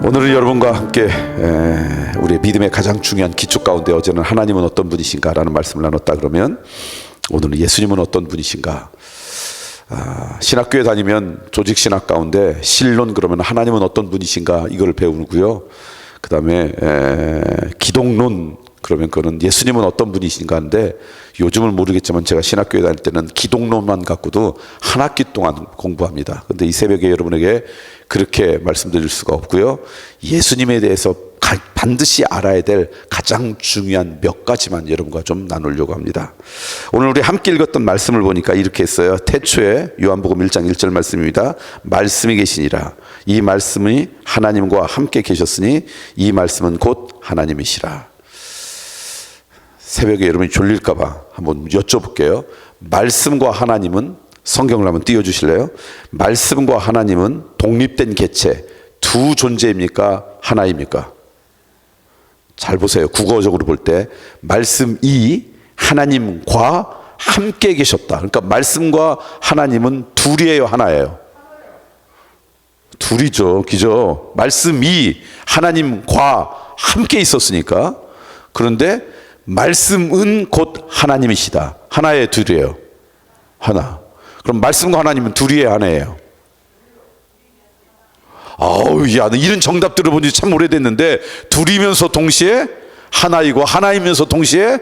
오늘은 여러분과 함께 우리의 믿음의 가장 중요한 기초 가운데 어제는 하나님은 어떤 분이신가 라는 말씀을 나눴다. 그러면 오늘은 예수님은 어떤 분이신가. 신학교에 다니면 조직신학 가운데 신론, 그러면 하나님은 어떤 분이신가 이걸 배우고요. 그 다음에 기독론, 그러면 그거는 예수님은 어떤 분이신가 하는데, 요즘은 모르겠지만 제가 신학교에 다닐 때는 기독론만 갖고도 한 학기 동안 공부합니다. 근데 이 새벽에 여러분에게 그렇게 말씀드릴 수가 없고요. 예수님에 대해서 반드시 알아야 될 가장 중요한 몇 가지만 여러분과 좀 나누려고 합니다. 오늘 우리 함께 읽었던 말씀을 보니까 이렇게 했어요. 태초에 요한복음 1장 1절 말씀입니다. 말씀이 계시니라. 이 말씀이 하나님과 함께 계셨으니 이 말씀은 곧 하나님이시라. 새벽에 여러분이 졸릴까봐 한번 여쭤볼게요. 말씀과 하나님은, 성경을 한번 띄워주실래요? 말씀과 하나님은 독립된 개체, 두 존재입니까? 하나입니까? 잘 보세요. 국어적으로 볼 때 말씀이 하나님과 함께 계셨다. 그러니까 말씀과 하나님은 둘이에요, 하나예요? 둘이죠, 그죠? 말씀이 하나님과 함께 있었으니까. 그런데 말씀은 곧 하나님이시다. 하나예요, 둘이에요? 하나. 그럼 말씀과 하나님은 둘이에요, 하나예요? 아우, 야, 이런 정답 들어본 지 참 오래됐는데, 둘이면서 동시에 하나이고 하나이면서 동시에,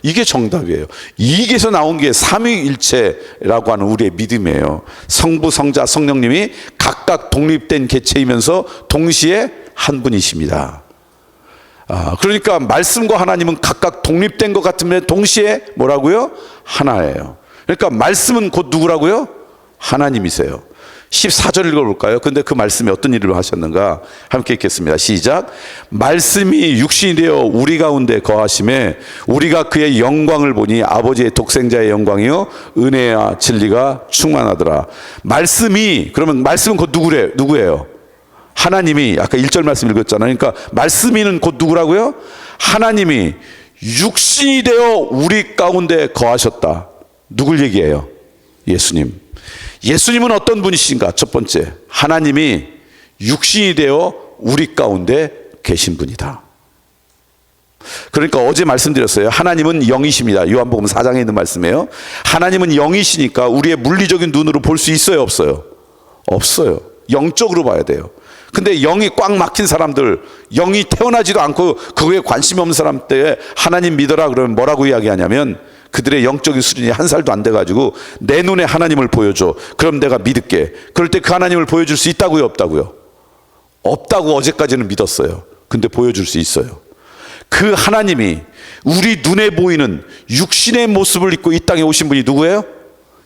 이게 정답이에요. 이게서 나온 게 삼위일체라고 하는 우리의 믿음이에요. 성부, 성자, 성령님이 각각 독립된 개체이면서 동시에 한 분이십니다. 그러니까 말씀과 하나님은 각각 독립된 것 같으면 동시에 뭐라고요? 하나예요. 그러니까 말씀은 곧 누구라고요? 하나님이세요. 14절 읽어볼까요? 근데 그 말씀이 어떤 일을 하셨는가? 함께 읽겠습니다. 시작. 말씀이 육신이 되어 우리 가운데 거하심에 우리가 그의 영광을 보니 아버지의 독생자의 영광이요 은혜와 진리가 충만하더라. 말씀이, 그러면 말씀은 곧 누구예요? 하나님이, 아까 1절 말씀 읽었잖아요. 그러니까 말씀이는 곧 누구라고요? 하나님이 육신이 되어 우리 가운데 거하셨다. 누굴 얘기해요? 예수님. 예수님은 어떤 분이신가? 첫 번째, 하나님이 육신이 되어 우리 가운데 계신 분이다. 그러니까 어제 말씀드렸어요. 하나님은 영이십니다. 요한복음 4장에 있는 말씀이에요. 하나님은 영이시니까 우리의 물리적인 눈으로 볼 수 있어요, 없어요? 없어요. 영적으로 봐야 돼요. 근데 영이 꽉 막힌 사람들, 영이 태어나지도 않고 그거에 관심이 없는 사람 때 하나님 믿어라 그러면 뭐라고 이야기하냐면, 그들의 영적인 수준이 한 살도 안 돼가지고 내 눈에 하나님을 보여줘. 그럼 내가 믿을게. 그럴 때 그 하나님을 보여줄 수 있다고요, 없다고요? 없다고 어제까지는 믿었어요. 근데 보여줄 수 있어요. 그 하나님이 우리 눈에 보이는 육신의 모습을 입고 이 땅에 오신 분이 누구예요?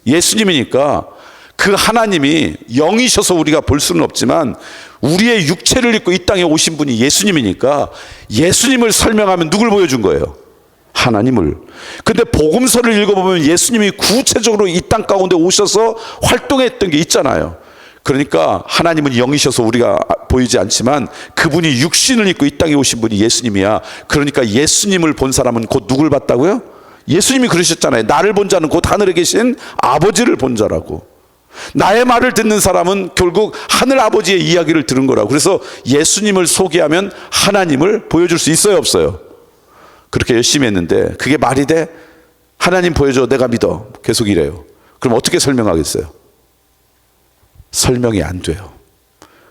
예수님이니까 그 하나님이 영이셔서 우리가 볼 수는 없지만 우리의 육체를 입고 이 땅에 오신 분이 예수님이니까 예수님을 설명하면 누굴 보여준 거예요? 하나님을. 근데 복음서를 읽어보면 예수님이 구체적으로 이 땅 가운데 오셔서 활동했던 게 있잖아요. 그러니까 하나님은 영이셔서 우리가 보이지 않지만 그분이 육신을 입고 이 땅에 오신 분이 예수님이야. 그러니까 예수님을 본 사람은 곧 누굴 봤다고요? 예수님이 그러셨잖아요. 나를 본 자는 곧 하늘에 계신 아버지를 본 자라고. 나의 말을 듣는 사람은 결국 하늘 아버지의 이야기를 들은 거라고. 그래서 예수님을 소개하면 하나님을 보여줄 수 있어요, 없어요? 그렇게 열심히 했는데 그게 말이 돼? 하나님 보여줘, 내가 믿어. 계속 이래요. 그럼 어떻게 설명하겠어요? 설명이 안 돼요.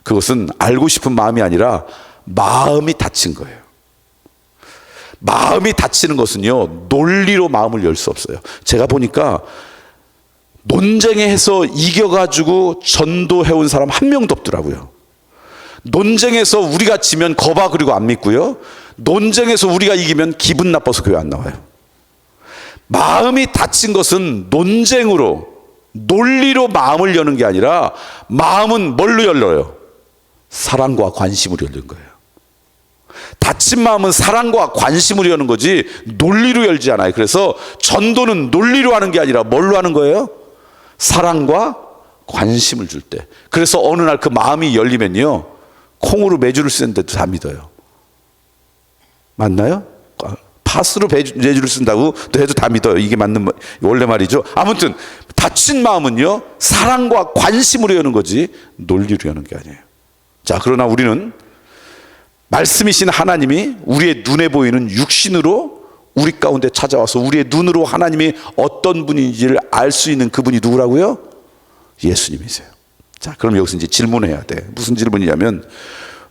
그것은 알고 싶은 마음이 아니라 마음이 닫힌 거예요. 마음이 닫히는 것은요, 논리로 마음을 열 수 없어요. 제가 보니까 논쟁에서 이겨가지고 전도해온 사람 한 명도 없더라고요. 논쟁에서 우리가 지면 거봐 그리고 안 믿고요, 논쟁에서 우리가 이기면 기분 나빠서 교회 안 나와요. 마음이 닫힌 것은 논쟁으로, 논리로 마음을 여는 게 아니라 마음은 뭘로 열려요? 사랑과 관심으로 열는 거예요. 닫힌 마음은 사랑과 관심으로 여는 거지 논리로 열지 않아요. 그래서 전도는 논리로 하는 게 아니라 뭘로 하는 거예요? 사랑과 관심을 줄 때. 그래서 어느 날 그 마음이 열리면요, 콩으로 매주를 쓰는데도 다 믿어요. 맞나요? 파스로 매주를 쓴다고 해도 다 믿어요. 이게 맞는 원래 말이죠. 아무튼 닫힌 마음은요, 사랑과 관심으로 여는 거지 논리로 여는 게 아니에요. 자, 그러나 우리는 말씀이신 하나님이 우리의 눈에 보이는 육신으로 우리 가운데 찾아와서 우리의 눈으로 하나님이 어떤 분인지를 알 수 있는 그분이 누구라고요? 예수님이세요. 자, 그럼 여기서 이제 질문해야 돼. 무슨 질문이냐면,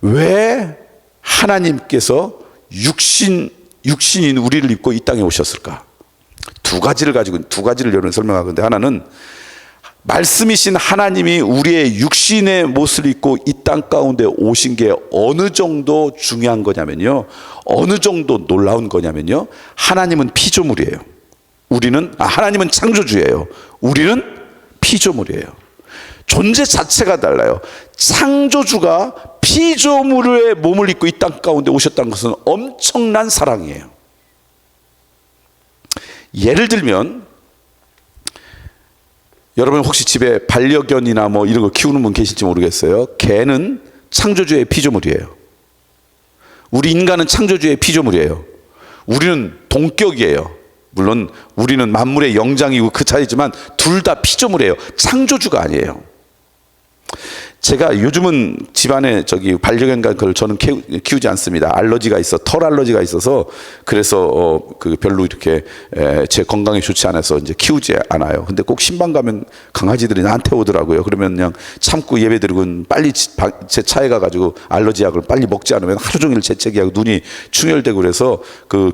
왜 하나님께서 육신인 우리를 입고 이 땅에 오셨을까? 두 가지를 여러분 설명하건데, 하나는 말씀이신 하나님이 우리의 육신의 모습을 입고 이 땅 가운데 오신 게 어느 정도 중요한 거냐면요, 어느 정도 놀라운 거냐면요, 하나님은 피조물이에요. 하나님은 창조주예요. 우리는 피조물이에요. 존재 자체가 달라요. 창조주가 피조물의 몸을 입고 이 땅 가운데 오셨다는 것은 엄청난 사랑이에요. 예를 들면, 여러분 혹시 집에 반려견이나 뭐 이런 거 키우는 분 계실지 모르겠어요. 개는 창조주의 피조물이에요. 우리 인간은 창조주의 피조물이에요. 우리는 동격이에요. 물론 우리는 만물의 영장이고 그 차이지만 둘 다 피조물이에요. 창조주가 아니에요. 제가 요즘은 집안에 반려견과 그걸 저는 키우지 않습니다. 알러지가 있어, 털 알러지가 있어서, 그래서 별로 이렇게 제 건강에 좋지 않아서 이제 키우지 않아요. 근데 꼭 신방 가면 강아지들이 나한테 오더라고요. 그러면 그냥 참고 예배드리고 빨리 제 차에 가가지고 알러지 약을 빨리 먹지 않으면 하루 종일 재채기하고 눈이 충혈되고 그래서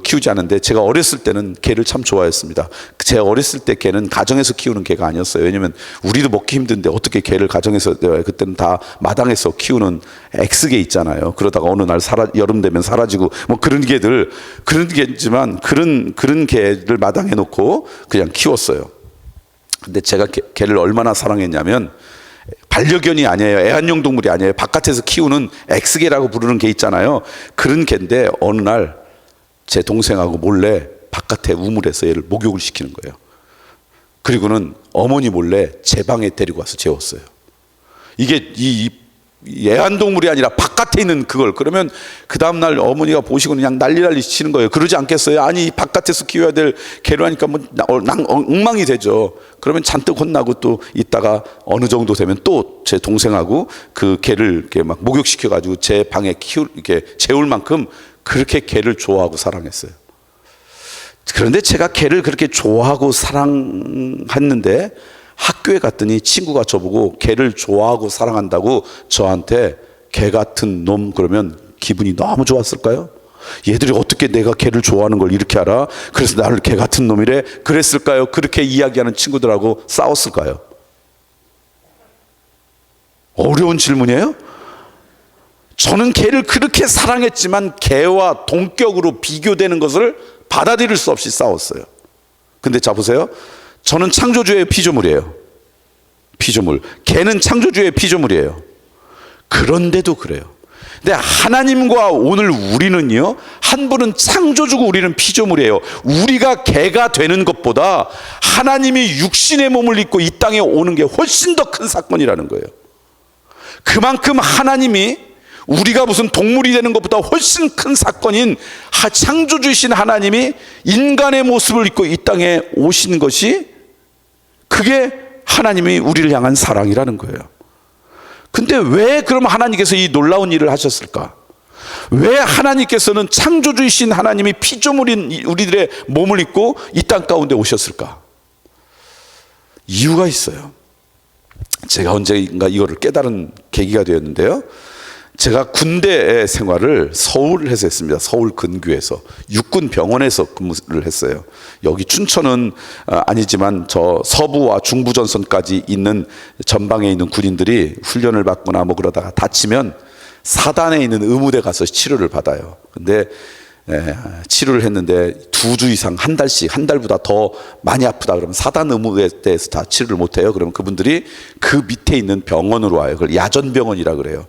키우지 않는데, 제가 어렸을 때는 개를 참 좋아했습니다. 제 어렸을 때 개는 가정에서 키우는 개가 아니었어요. 왜냐면 우리도 먹기 힘든데 어떻게 개를 가정에서, 그때는 다 마당에서 키우는 엑스개 있잖아요. 그러다가 어느 날 여름 되면 사라지고 뭐 그런 개지만 그런 개를 마당에 놓고 그냥 키웠어요. 근데 제가 개를 얼마나 사랑했냐면, 반려견이 아니에요. 애완용 동물이 아니에요. 바깥에서 키우는 엑스개라고 부르는 개 있잖아요. 그런 개인데 어느 날 제 동생하고 몰래 바깥에 우물에서 얘를 목욕을 시키는 거예요. 그리고는 어머니 몰래 제 방에 데리고 와서 재웠어요. 이게 이 애완동물이 아니라 바깥에 있는 그걸, 그러면 그 다음날 어머니가 보시고 그냥 난리 치는 거예요. 그러지 않겠어요? 아니, 바깥에서 키워야 될 개로 하니까 뭐 엉망이 되죠. 그러면 잔뜩 혼나고, 또 있다가 어느 정도 되면 또 제 동생하고 그 개를 이렇게 막 목욕시켜가지고 제 방에 이렇게 재울 만큼 그렇게 개를 좋아하고 사랑했어요. 그런데 제가 개를 그렇게 좋아하고 사랑했는데, 학교에 갔더니 친구가 저보고 개를 좋아하고 사랑한다고 저한테 개 같은 놈 그러면 기분이 너무 좋았을까요? 얘들이 어떻게 내가 개를 좋아하는 걸 이렇게 알아? 그래서 나를 개 같은 놈이래? 그랬을까요? 그렇게 이야기하는 친구들하고 싸웠을까요? 어려운 질문이에요? 저는 개를 그렇게 사랑했지만 개와 동격으로 비교되는 것을 받아들일 수 없이 싸웠어요. 근데 자 보세요. 저는 창조주의 피조물이에요. 피조물. 개는 창조주의 피조물이에요. 그런데도 그래요. 근데 하나님과 오늘 우리는요, 한 분은 창조주고 우리는 피조물이에요. 우리가 개가 되는 것보다 하나님이 육신의 몸을 입고 이 땅에 오는 게 훨씬 더 큰 사건이라는 거예요. 그만큼 하나님이 우리가 무슨 동물이 되는 것보다 훨씬 큰 사건인 창조주이신 하나님이 인간의 모습을 입고 이 땅에 오신 것이, 그게 하나님이 우리를 향한 사랑이라는 거예요. 근데 왜 그럼 하나님께서 이 놀라운 일을 하셨을까? 왜 하나님께서는 창조주이신 하나님이 피조물인 우리들의 몸을 입고 이 땅 가운데 오셨을까? 이유가 있어요. 제가 언젠가 이거를 깨달은 계기가 되었는데요. 제가 군대 생활을 서울에서 했습니다. 서울 근교에서 육군 병원에서 근무를 했어요. 여기 춘천은 아니지만 저 서부와 중부 전선까지 있는 전방에 있는 군인들이 훈련을 받거나 뭐 그러다가 다치면 사단에 있는 의무대 가서 치료를 받아요. 근데 치료를 했는데 2주 이상, 한 달씩, 한 달보다 더 많이 아프다 그러면 사단 의무대에서 다 치료를 못해요. 그러면 그분들이 그 밑에 있는 병원으로 와요. 그걸 야전병원이라 그래요.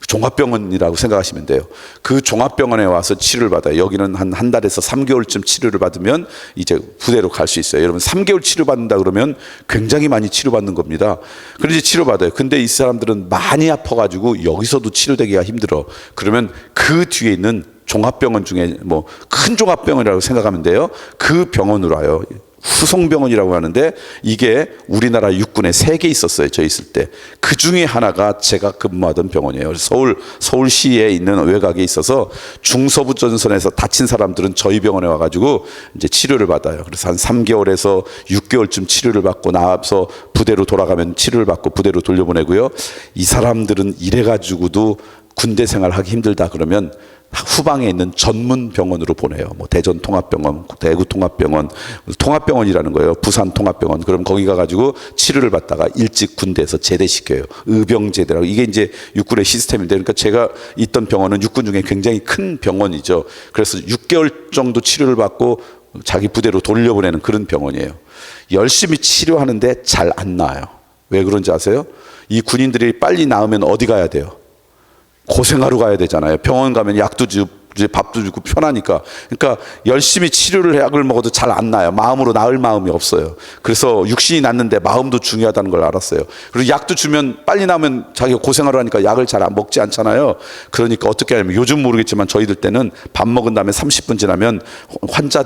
종합병원이라고 생각하시면 돼요. 그 종합병원에 와서 치료를 받아요. 여기는 한 달에서 3개월쯤 치료를 받으면 이제 부대로 갈 수 있어요. 여러분 3개월 치료받는다 그러면 굉장히 많이 치료받는 겁니다. 그래서 치료받아요. 근데 이 사람들은 많이 아파가지고 여기서도 치료되기가 힘들어. 그러면 그 뒤에 있는 종합병원 중에 뭐 큰 종합병원이라고 생각하면 돼요. 그 병원으로 와요. 후송병원이라고 하는데 이게 우리나라 육군에 3개 있었어요. 저 있을 때. 그 중에 하나가 제가 근무하던 병원이에요. 서울시에 있는 외곽에 있어서 중서부 전선에서 다친 사람들은 저희 병원에 와가지고 이제 치료를 받아요. 그래서 한 3개월에서 6개월쯤 치료를 받고 나와서 부대로 돌아가면 치료를 받고 부대로 돌려보내고요. 이 사람들은 이래가지고도 군대 생활하기 힘들다 그러면 후방에 있는 전문 병원으로 보내요. 뭐 대전 통합병원, 대구 통합병원, 통합병원이라는 거예요. 부산 통합병원. 그럼 거기 가가지고 치료를 받다가 일찍 군대에서 제대시켜요. 의병제대라고. 이게 이제 육군의 시스템인데, 그러니까 제가 있던 병원은 육군 중에 굉장히 큰 병원이죠. 그래서 6개월 정도 치료를 받고 자기 부대로 돌려보내는 그런 병원이에요. 열심히 치료하는데 잘 안 나아요. 왜 그런지 아세요? 이 군인들이 빨리 나으면 어디 가야 돼요? 고생하러 가야 되잖아요. 병원 가면 약도 주고 밥도 주고 편하니까. 그러니까 열심히 치료를 약을 먹어도 잘 안 나요. 마음으로 나을 마음이 없어요. 그래서 육신이 낫는데 마음도 중요하다는 걸 알았어요. 그리고 약도 주면 빨리 나면 자기가 고생하러 하니까 약을 잘 먹지 않잖아요. 그러니까 어떻게 하냐면, 요즘 모르겠지만 저희들 때는 밥 먹은 다음에 30분 지나면 환자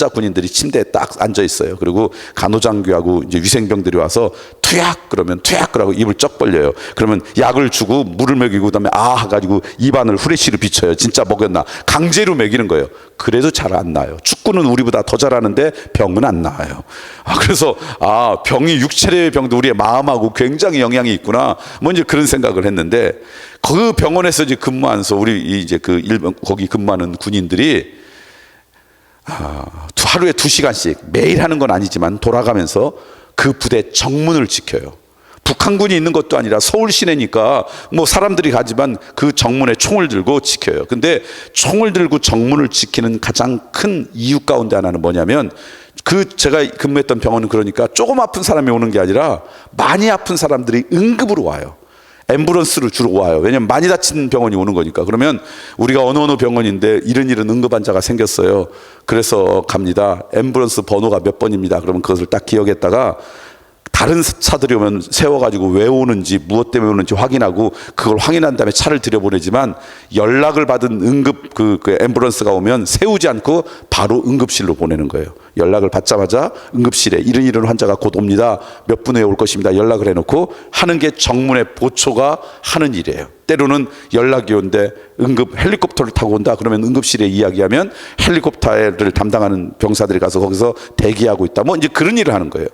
군인들이 침대에 딱 앉아 있어요. 그리고 간호장교하고 이제 위생병들이 와서 투약 그러면 투약 그러고 입을 쩍 벌려요. 그러면 약을 주고 물을 먹이고 그다음에 해가지고 입안을 후레쉬로 비춰요. 진짜 먹였나? 강제로 먹이는 거예요. 그래도 잘 안 나요. 축구는 우리보다 더 잘하는데 병은 안 나아요. 그래서 병이 육체의 병도 우리의 마음하고 굉장히 영향이 있구나. 뭐 이제 그런 생각을 했는데, 그 병원에서 이제 근무하면서 우리 이제 거기 근무하는 군인들이 하루에 2시간씩 매일 하는 건 아니지만 돌아가면서 그 부대 정문을 지켜요. 북한군이 있는 것도 아니라 서울 시내니까 뭐 사람들이 가지만 그 정문에 총을 들고 지켜요. 근데 총을 들고 정문을 지키는 가장 큰 이유 가운데 하나는 뭐냐면, 제가 근무했던 병원은 그러니까 조금 아픈 사람이 오는 게 아니라 많이 아픈 사람들이 응급으로 와요. 앰뷸런스로 주로 와요. 왜냐면 많이 다친 병원이 오는 거니까. 그러면 우리가 어느 병원인데 이런 응급 환자가 생겼어요. 그래서 갑니다. 앰뷸런스 번호가 몇 번입니다. 그러면 그것을 딱 기억했다가 다른 차들이 오면 세워가지고 왜 오는지, 무엇 때문에 오는지 확인하고 그걸 확인한 다음에 차를 들여보내지만, 연락을 받은 응급 그 앰뷸런스가 오면 세우지 않고 바로 응급실로 보내는 거예요. 연락을 받자마자 응급실에 이런 환자가 곧 옵니다. 몇 분 후에 올 것입니다. 연락을 해놓고 하는 게 정문의 보초가 하는 일이에요. 때로는 연락이 온데 응급 헬리콥터를 타고 온다. 그러면 응급실에 이야기하면 헬리콥터를 담당하는 병사들이 가서 거기서 대기하고 있다. 뭐 이제 그런 일을 하는 거예요.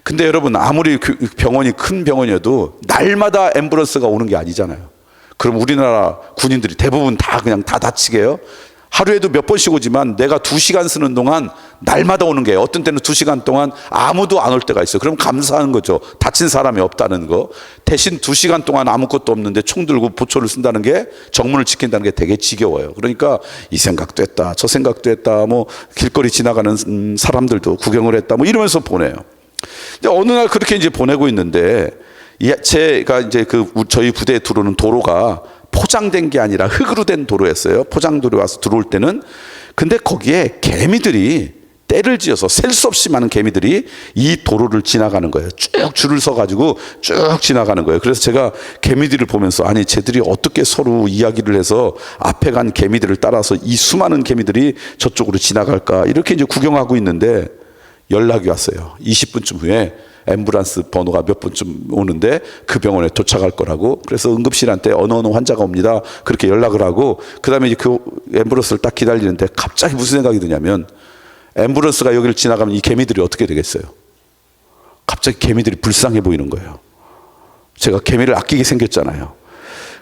근데 여러분, 아무리 병원이 큰 병원이어도 날마다 앰뷸런스가 오는 게 아니잖아요. 그럼 우리나라 군인들이 대부분 그냥 다 다치게 해요. 하루에도 몇 번씩 오지만 내가 2시간 쓰는 동안 날마다 오는 게, 어떤 때는 2시간 동안 아무도 안 올 때가 있어요. 그럼 감사한 거죠. 다친 사람이 없다는 거. 대신 2시간 동안 아무것도 없는데 총 들고 보초를 쓴다는 게, 정문을 지킨다는 게 되게 지겨워요. 그러니까 이 생각도 했다, 저 생각도 했다, 뭐 길거리 지나가는 사람들도 구경을 했다, 뭐 이러면서 보내요. 어느 날 그렇게 이제 보내고 있는데, 제가 이제 저희 부대에 들어오는 도로가 포장된 게 아니라 흙으로 된 도로였어요. 포장도로 와서 들어올 때는. 근데 거기에 개미들이 떼를 지어서 셀 수 없이 많은 개미들이 이 도로를 지나가는 거예요. 쭉 줄을 서가지고 쭉 지나가는 거예요. 그래서 제가 개미들을 보면서, 아니 쟤들이 어떻게 서로 이야기를 해서 앞에 간 개미들을 따라서 이 수많은 개미들이 저쪽으로 지나갈까, 이렇게 이제 구경하고 있는데 연락이 왔어요. 20분쯤 후에 앰뷸런스 번호가 몇 분쯤 오는데 그 병원에 도착할 거라고. 그래서 응급실한테 어느 환자가 옵니다. 그렇게 연락을 하고, 그 다음에 이제 그 앰뷸런스를 딱 기다리는데 갑자기 무슨 생각이 드냐면, 앰뷸런스가 여기를 지나가면 이 개미들이 어떻게 되겠어요? 갑자기 개미들이 불쌍해 보이는 거예요. 제가 개미를 아끼게 생겼잖아요.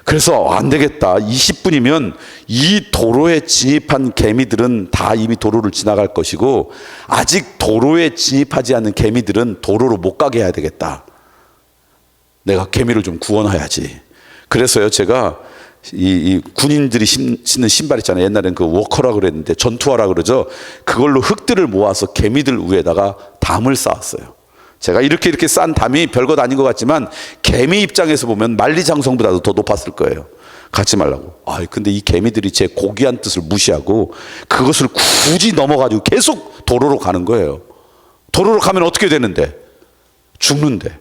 그래서 안 되겠다. 20분이면 이 도로에 진입한 개미들은 다 이미 도로를 지나갈 것이고, 아직 도로에 진입하지 않는 개미들은 도로로 못 가게 해야 되겠다. 내가 개미를 좀 구원해야지. 그래서요, 제가 이 군인들이 신는 신발 있잖아요. 옛날엔 그 워커라고 그랬는데 전투화라 그러죠. 그걸로 흙들을 모아서 개미들 위에다가 담을 쌓았어요. 제가 이렇게 싼 담이 별것 아닌 것 같지만 개미 입장에서 보면 만리장성보다도 더 높았을 거예요. 갖지 말라고. 근데 이 개미들이 제 고귀한 뜻을 무시하고 그것을 굳이 넘어가지고 계속 도로로 가는 거예요. 도로로 가면 어떻게 되는데? 죽는데.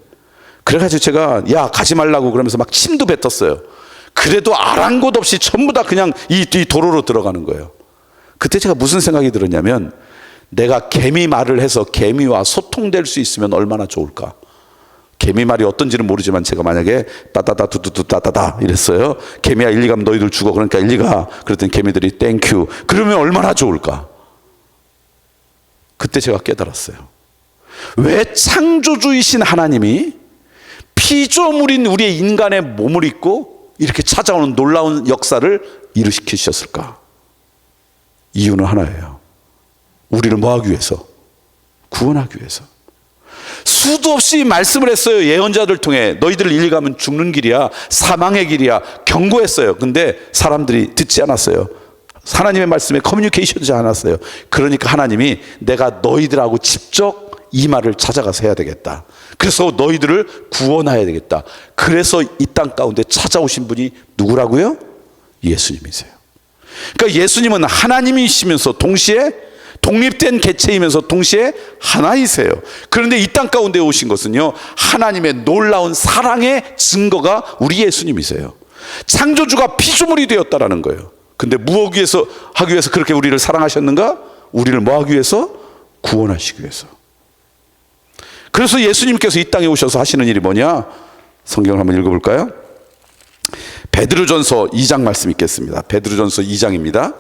그래가지고 제가 가지 말라고 그러면서 막 침도 뱉었어요. 그래도 아랑곳 없이 전부 다 그냥 이 도로로 들어가는 거예요. 그때 제가 무슨 생각이 들었냐면, 내가 개미 말을 해서 개미와 소통될 수 있으면 얼마나 좋을까. 개미 말이 어떤지는 모르지만 제가 만약에 따다다 두두두 따다다 이랬어요. 개미야 일리 가면 너희들 죽어. 그러니까 일리 가. 그랬더니 개미들이 땡큐. 그러면 얼마나 좋을까. 그때 제가 깨달았어요. 왜 창조주이신 하나님이 피조물인 우리의 인간의 몸을 입고 이렇게 찾아오는 놀라운 역사를 일으키셨을까? 이유는 하나예요. 우리를 뭐하기 위해서? 구원하기 위해서. 수도 없이 말씀을 했어요. 예언자들 통해. 너희들 일리 가면 죽는 길이야. 사망의 길이야. 경고했어요. 근데 사람들이 듣지 않았어요. 하나님의 말씀에 커뮤니케이션하지 않았어요. 그러니까 하나님이 내가 너희들하고 직접 이 말을 찾아가서 해야 되겠다. 그래서 너희들을 구원해야 되겠다. 그래서 이 땅 가운데 찾아오신 분이 누구라고요? 예수님이세요. 그러니까 예수님은 하나님이시면서 동시에 독립된 개체이면서 동시에 하나이세요. 그런데 이 땅 가운데 오신 것은요, 하나님의 놀라운 사랑의 증거가 우리 예수님이세요. 창조주가 피조물이 되었다라는 거예요. 근데 무엇 위해서 하기 위해서 그렇게 우리를 사랑하셨는가? 우리를 뭐 하기 위해서? 구원하시기 위해서. 그래서 예수님께서 이 땅에 오셔서 하시는 일이 뭐냐? 성경을 한번 읽어볼까요? 베드로전서 2장 말씀 읽겠습니다. 베드로전서 2장입니다.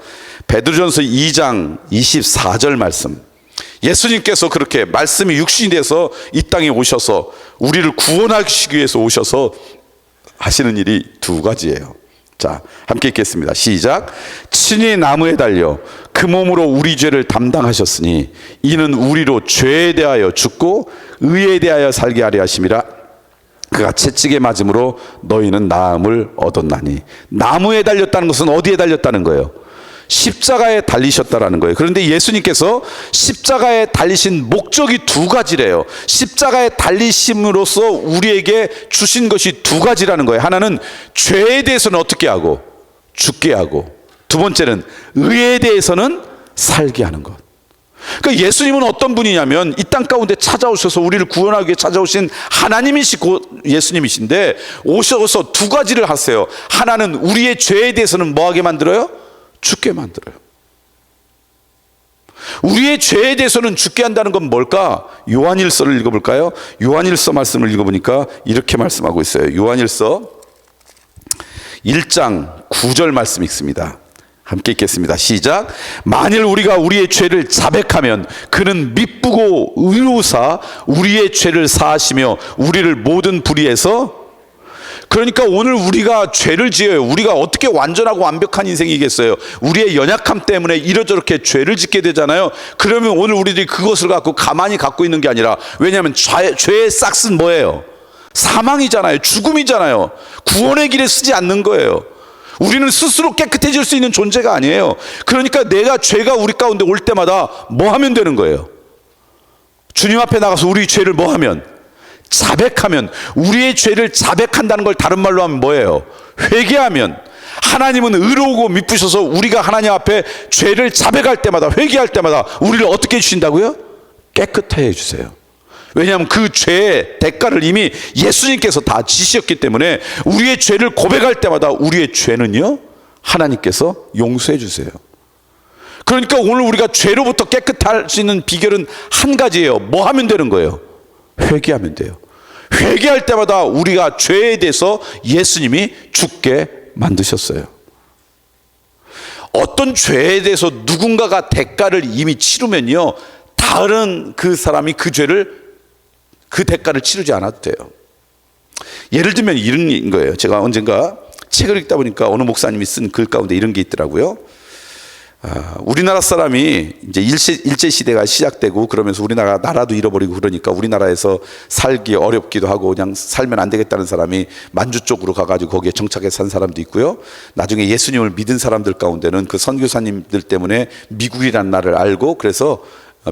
베드로전서 2장 24절 말씀. 예수님께서 그렇게 말씀이 육신이 돼서 이 땅에 오셔서 우리를 구원하시기 위해서 오셔서 하시는 일이 두 가지예요. 자, 함께 읽겠습니다. 시작. 친히 나무에 달려 그 몸으로 우리 죄를 담당하셨으니 이는 우리로 죄에 대하여 죽고 의에 대하여 살게 하려 하심이라. 그가 채찍에 맞음으로 너희는 나음을 얻었나니. 나무에 달렸다는 것은 어디에 달렸다는 거예요? 십자가에 달리셨다라는 거예요. 그런데 예수님께서 십자가에 달리신 목적이 두 가지래요. 십자가에 달리심으로써 우리에게 주신 것이 두 가지라는 거예요. 하나는 죄에 대해서는 어떻게 하고? 죽게 하고, 두 번째는 의에 대해서는 살게 하는 것. 그러니까 예수님은 어떤 분이냐면 이 땅 가운데 찾아오셔서 우리를 구원하기 위해 찾아오신 하나님이시고 예수님이신데, 오셔서 두 가지를 하세요. 하나는 우리의 죄에 대해서는 뭐하게 만들어요? 죽게 만들어요. 우리의 죄에 대해서는 죽게 한다는 건 뭘까? 요한일서를 읽어볼까요? 요한일서 말씀을 읽어보니까 이렇게 말씀하고 있어요. 요한일서 1장 9절 말씀 읽습니다. 함께 읽겠습니다. 시작. 만일 우리가 우리의 죄를 자백하면 그는 미쁘고 의로우사 우리의 죄를 사하시며 우리를 모든 불의에서. 그러니까 오늘 우리가 죄를 지어요. 우리가 어떻게 완전하고 완벽한 인생이겠어요? 우리의 연약함 때문에 이러저렇게 죄를 짓게 되잖아요. 그러면 오늘 우리들이 그것을 갖고 가만히 갖고 있는 게 아니라, 왜냐하면 죄의 싹은 뭐예요? 사망이잖아요. 죽음이잖아요. 구원의 길에 쓰지 않는 거예요. 우리는 스스로 깨끗해질 수 있는 존재가 아니에요. 그러니까 내가 죄가 우리 가운데 올 때마다 뭐 하면 되는 거예요? 주님 앞에 나가서 우리 죄를 뭐 하면? 자백하면. 우리의 죄를 자백한다는 걸 다른 말로 하면 뭐예요? 회개하면. 하나님은 의로우고 미쁘셔서 우리가 하나님 앞에 죄를 자백할 때마다, 회개할 때마다 우리를 어떻게 해주신다고요? 깨끗하게 해주세요. 왜냐하면 그 죄의 대가를 이미 예수님께서 다 지셨기 때문에 우리의 죄를 고백할 때마다 우리의 죄는요, 하나님께서 용서해 주세요. 그러니까 오늘 우리가 죄로부터 깨끗할 수 있는 비결은 한 가지예요. 뭐 하면 되는 거예요? 회개하면 돼요. 회개할 때마다 우리가 죄에 대해서 예수님이 죽게 만드셨어요. 어떤 죄에 대해서 누군가가 대가를 이미 치르면요, 다른 그 사람이 그 대가를 치르지 않아도 돼요. 예를 들면 이런 거예요. 제가 언젠가 책을 읽다 보니까 어느 목사님이 쓴 글 가운데 이런 게 있더라고요. 우리나라 사람이 이제 일제 시대가 시작되고 그러면서 우리나라 나라도 잃어버리고 그러니까 우리나라에서 살기 어렵기도 하고 그냥 살면 안 되겠다는 사람이 만주 쪽으로 가가지고 거기에 정착해 산 사람도 있고요. 나중에 예수님을 믿은 사람들 가운데는 그 선교사님들 때문에 미국이라는 나라를 알고 그래서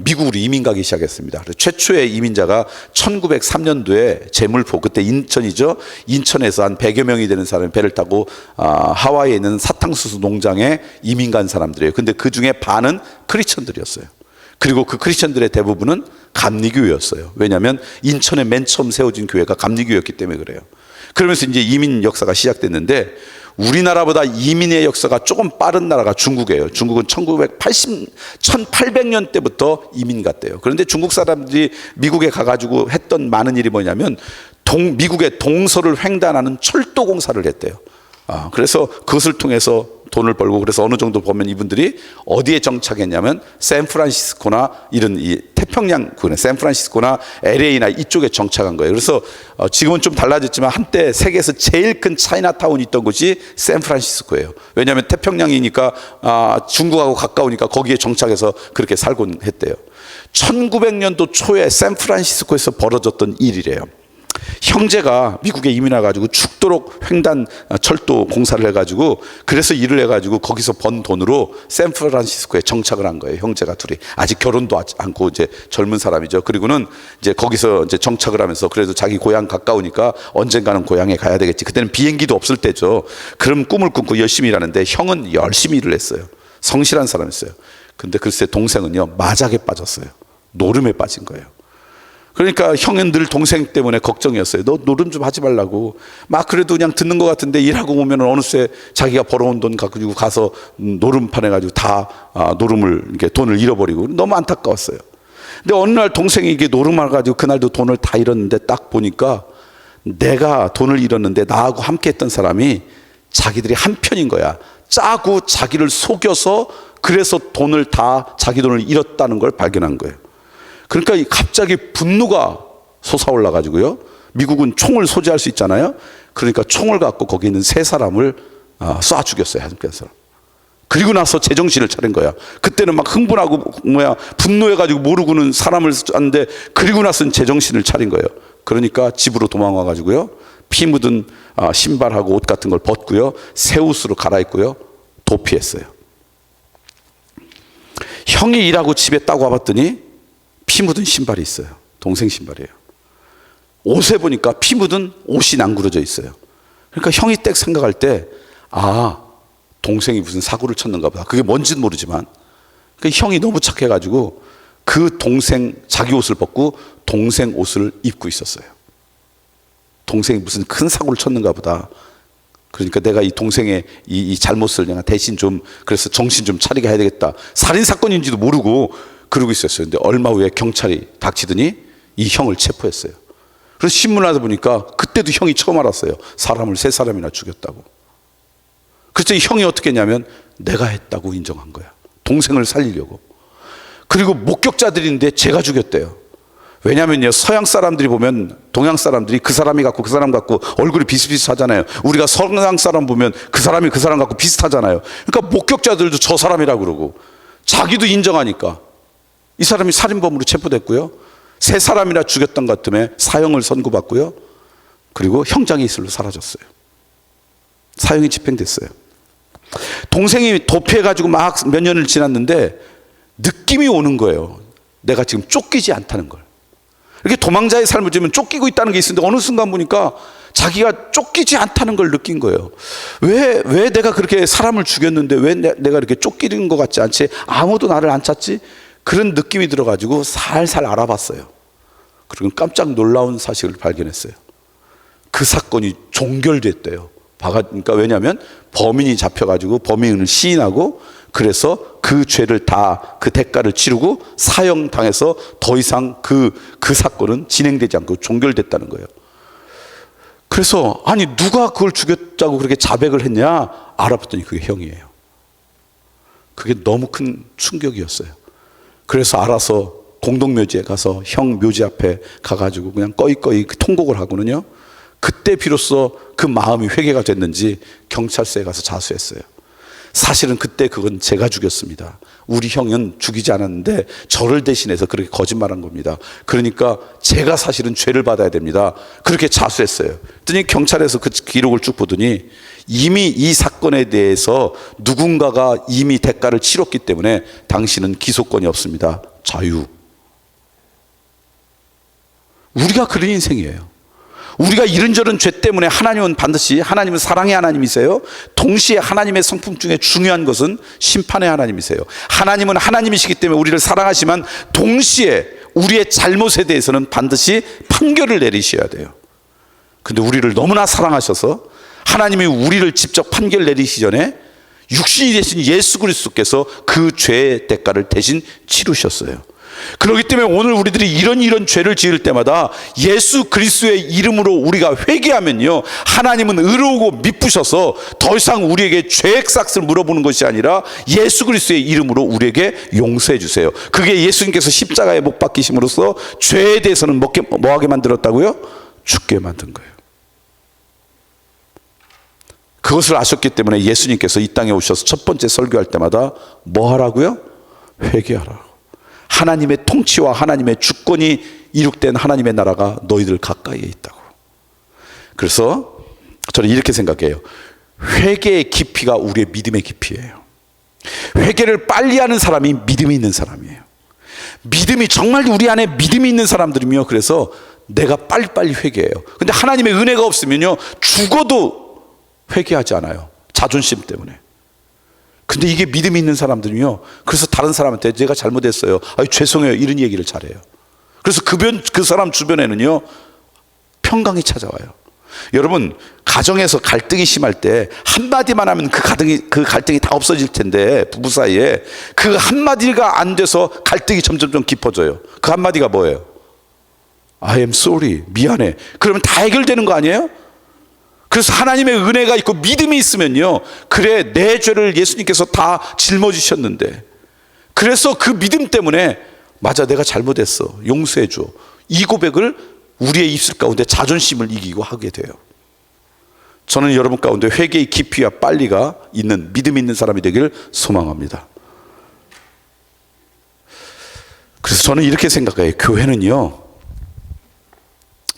미국으로 이민 가기 시작했습니다. 최초의 이민자가 1903년도에 제물포, 그때 인천이죠. 인천에서 한 100여 명이 되는 사람이 배를 타고 하와이에 있는 사탕수수 농장에 이민 간 사람들이에요. 근데 그 중에 반은 크리스천들이었어요. 그리고 그 크리스천들의 대부분은 감리교회였어요. 왜냐하면 인천에 맨 처음 세워진 교회가 감리교회였기 때문에 그래요. 그러면서 이제 이민 역사가 시작됐는데, 우리나라보다 이민의 역사가 조금 빠른 나라가 중국이에요. 중국은 1800년 때부터 이민 갔대요. 그런데 중국 사람들이 미국에 가가지고 했던 많은 일이 뭐냐면 미국의 동서를 횡단하는 철도 공사를 했대요. 그래서 그것을 통해서 돈을 벌고, 그래서 어느 정도 보면 이분들이 어디에 정착했냐면 샌프란시스코나 이런 이 태평양, 샌프란시스코나 LA나 이쪽에 정착한 거예요. 그래서 지금은 좀 달라졌지만 한때 세계에서 제일 큰 차이나타운이 있던 곳이 샌프란시스코예요. 왜냐하면 태평양이니까 중국하고 가까우니까 거기에 정착해서 그렇게 살곤 했대요. 1900년도 초에 샌프란시스코에서 벌어졌던 일이래요. 형제가 미국에 이민 와가지고 죽도록 횡단 철도 공사를 해가지고, 그래서 일을 해가지고 거기서 번 돈으로 샌프란시스코에 정착을 한 거예요. 형제가 둘이 아직 결혼도 하지 않고 이제 젊은 사람이죠. 그리고는 이제 거기서 이제 정착을 하면서, 그래도 자기 고향 가까우니까 언젠가는 고향에 가야 되겠지. 그때는 비행기도 없을 때죠. 그럼 꿈을 꾸고 열심히 일하는데 형은 열심히 일을 했어요. 성실한 사람이었어요. 근데 글쎄 동생은요, 마작에 빠졌어요. 노름에 빠진 거예요. 그러니까 형은 늘 동생 때문에 걱정이었어요. 너 노름 좀 하지 말라고. 막 그래도 그냥 듣는 것 같은데, 일하고 오면 어느새 자기가 벌어온 돈 가지고 가서 노름판 해가지고 다 노름을, 이렇게 돈을 잃어버리고 너무 안타까웠어요. 근데 어느 날 동생이 이게 노름을 가지고 그날도 돈을 다 잃었는데, 딱 보니까 내가 돈을 잃었는데 나하고 함께 했던 사람이 자기들이 한 편인 거야. 짜고 자기를 속여서, 그래서 돈을 다, 자기 돈을 잃었다는 걸 발견한 거예요. 그러니까 갑자기 분노가 솟아올라 가지고요, 미국은 총을 소지할 수 있잖아요. 그러니까 총을 갖고 거기 있는 세 사람을 쏴 죽였어요. 한 사람. 그리고 나서 제정신을 차린 거야. 그때는 막 흥분하고 분노해 가지고 모르고는 사람을 쐈는데, 그리고 나서는 제정신을 차린 거예요. 그러니까 집으로 도망와 가지고요, 피 묻은 신발하고 옷 같은 걸 벗고요, 새 옷으로 갈아입고요, 도피했어요. 형이 일하고 집에 딱 와봤더니 피 묻은 신발이 있어요. 동생 신발이에요. 옷에 보니까 피 묻은 옷이 낭구러져 있어요. 그러니까 형이 딱 생각할 때, 동생이 무슨 사고를 쳤는가 보다. 그게 뭔지는 모르지만, 형이 너무 착해가지고 그 동생 자기 옷을 벗고 동생 옷을 입고 있었어요. 동생이 무슨 큰 사고를 쳤는가 보다. 그러니까 내가 이 동생의 이 잘못을 내가 대신 좀, 그래서 정신 좀 차리게 해야 되겠다. 살인사건인지도 모르고 그러고 있었어요. 근데 얼마 후에 경찰이 닥치더니 이 형을 체포했어요. 그래서 신문을 하다 보니까 그때도 형이 처음 알았어요. 사람을 세 사람이나 죽였다고. 그래서 이 형이 어떻게 했냐면 내가 했다고 인정한 거야. 동생을 살리려고. 그리고 목격자들인데 제가 죽였대요. 왜냐면요, 서양 사람들이 보면 동양 사람들이 그 사람이 같고 그 사람 같고 얼굴이 비슷비슷하잖아요. 우리가 서양 사람 보면 그 사람이 그 사람 같고 비슷하잖아요. 그러니까 목격자들도 저 사람이라고 그러고, 자기도 인정하니까 이 사람이 살인범으로 체포됐고요, 세 사람이나 죽였던 것 때문에 사형을 선고받고요, 그리고 형장이 이슬로 사라졌어요. 사형이 집행됐어요. 동생이 도피해가지고 막 몇 년을 지났는데 느낌이 오는 거예요. 내가 지금 쫓기지 않다는 걸. 이렇게 도망자의 삶을 지면 쫓기고 있다는 게 있었는데, 어느 순간 보니까 자기가 쫓기지 않다는 걸 느낀 거예요. 왜 내가 그렇게 사람을 죽였는데 왜 내가 이렇게 쫓기는 것 같지 않지? 아무도 나를 안 찾지? 그런 느낌이 들어가지고 살살 알아봤어요. 그리고 깜짝 놀라운 사실을 발견했어요. 그 사건이 종결됐대요. 그러니까 왜냐하면 범인이 잡혀가지고 범인을 시인하고, 그래서 그 죄를 다, 그 대가를 치르고 사형당해서 더 이상 그 사건은 진행되지 않고 종결됐다는 거예요. 그래서 아니 누가 그걸 죽였다고 그렇게 자백을 했냐 알아봤더니 그게 형이에요. 그게 너무 큰 충격이었어요. 그래서 알아서 공동묘지에 가서 형 묘지 앞에 가가지고 그냥 꺼이꺼이 통곡을 하고는요, 그때 비로소 그 마음이 회개가 됐는지 경찰서에 가서 자수했어요. 사실은 그때 그건 제가 죽였습니다. 우리 형은 죽이지 않았는데 저를 대신해서 그렇게 거짓말한 겁니다. 그러니까 제가 사실은 죄를 받아야 됩니다. 그렇게 자수했어요. 그랬더니 경찰에서 그 기록을 쭉 보더니 이미 이 사건에 대해서 누군가가 이미 대가를 치렀기 때문에 당신은 기소권이 없습니다. 자유. 우리가 그런 인생이에요. 우리가 이런저런 죄 때문에 하나님은 반드시, 하나님은 사랑의 하나님이세요. 동시에 하나님의 성품 중에 중요한 것은 심판의 하나님이세요. 하나님은 하나님이시기 때문에 우리를 사랑하시지만 동시에 우리의 잘못에 대해서는 반드시 판결을 내리셔야 돼요. 근데 우리를 너무나 사랑하셔서 하나님이 우리를 직접 판결 내리시기 전에 육신이 되신 예수 그리스도께서 그 죄의 대가를 대신 치르셨어요. 그렇기 때문에 오늘 우리들이 이런 죄를 지을 때마다 예수 그리스도의 이름으로 우리가 회개하면요, 하나님은 의로우고 미쁘셔서 더 이상 우리에게 죄의 싹을 물어보는 것이 아니라 예수 그리스도의 이름으로 우리에게 용서해 주세요. 그게 예수님께서 십자가에 못 박히심으로써 죄에 대해서는 뭐하게 만들었다고요? 죽게 만든 거예요. 그것을 아셨기 때문에 예수님께서 이 땅에 오셔서 첫 번째 설교할 때마다 뭐 하라고요? 회개하라고. 하나님의 통치와 하나님의 주권이 이룩된 하나님의 나라가 너희들 가까이에 있다고. 그래서 저는 이렇게 생각해요. 회개의 깊이가 우리의 믿음의 깊이예요. 회개를 빨리 하는 사람이 믿음이 있는 사람이에요. 믿음이 정말 우리 안에 믿음이 있는 사람들이며, 그래서 내가 빨리빨리 회개해요. 근데 하나님의 은혜가 없으면요, 죽어도 회개하지 않아요. 자존심 때문에. 근데 이게 믿음이 있는 사람들이요, 그래서 다른 사람한테 제가 잘못했어요, 죄송해요, 이런 얘기를 잘해요. 그래서 그 사람 주변에는요 평강이 찾아와요. 여러분, 가정에서 갈등이 심할 때 한마디만 하면 그 갈등이 다 없어질 텐데, 부부 사이에 그 한마디가 안 돼서 갈등이 점점 깊어져요. 그 한마디가 뭐예요? I am sorry, 미안해. 그러면 다 해결되는 거 아니에요? 그래서 하나님의 은혜가 있고 믿음이 있으면요, 그래, 내 죄를 예수님께서 다 짊어지셨는데, 그래서 그 믿음 때문에 맞아, 내가 잘못했어, 용서해 줘, 이 고백을 우리의 입술 가운데 자존심을 이기고 하게 돼요. 저는 여러분 가운데 회개의 깊이와 빨리가 있는 믿음 있는 사람이 되기를 소망합니다. 그래서 저는 이렇게 생각해요. 교회는요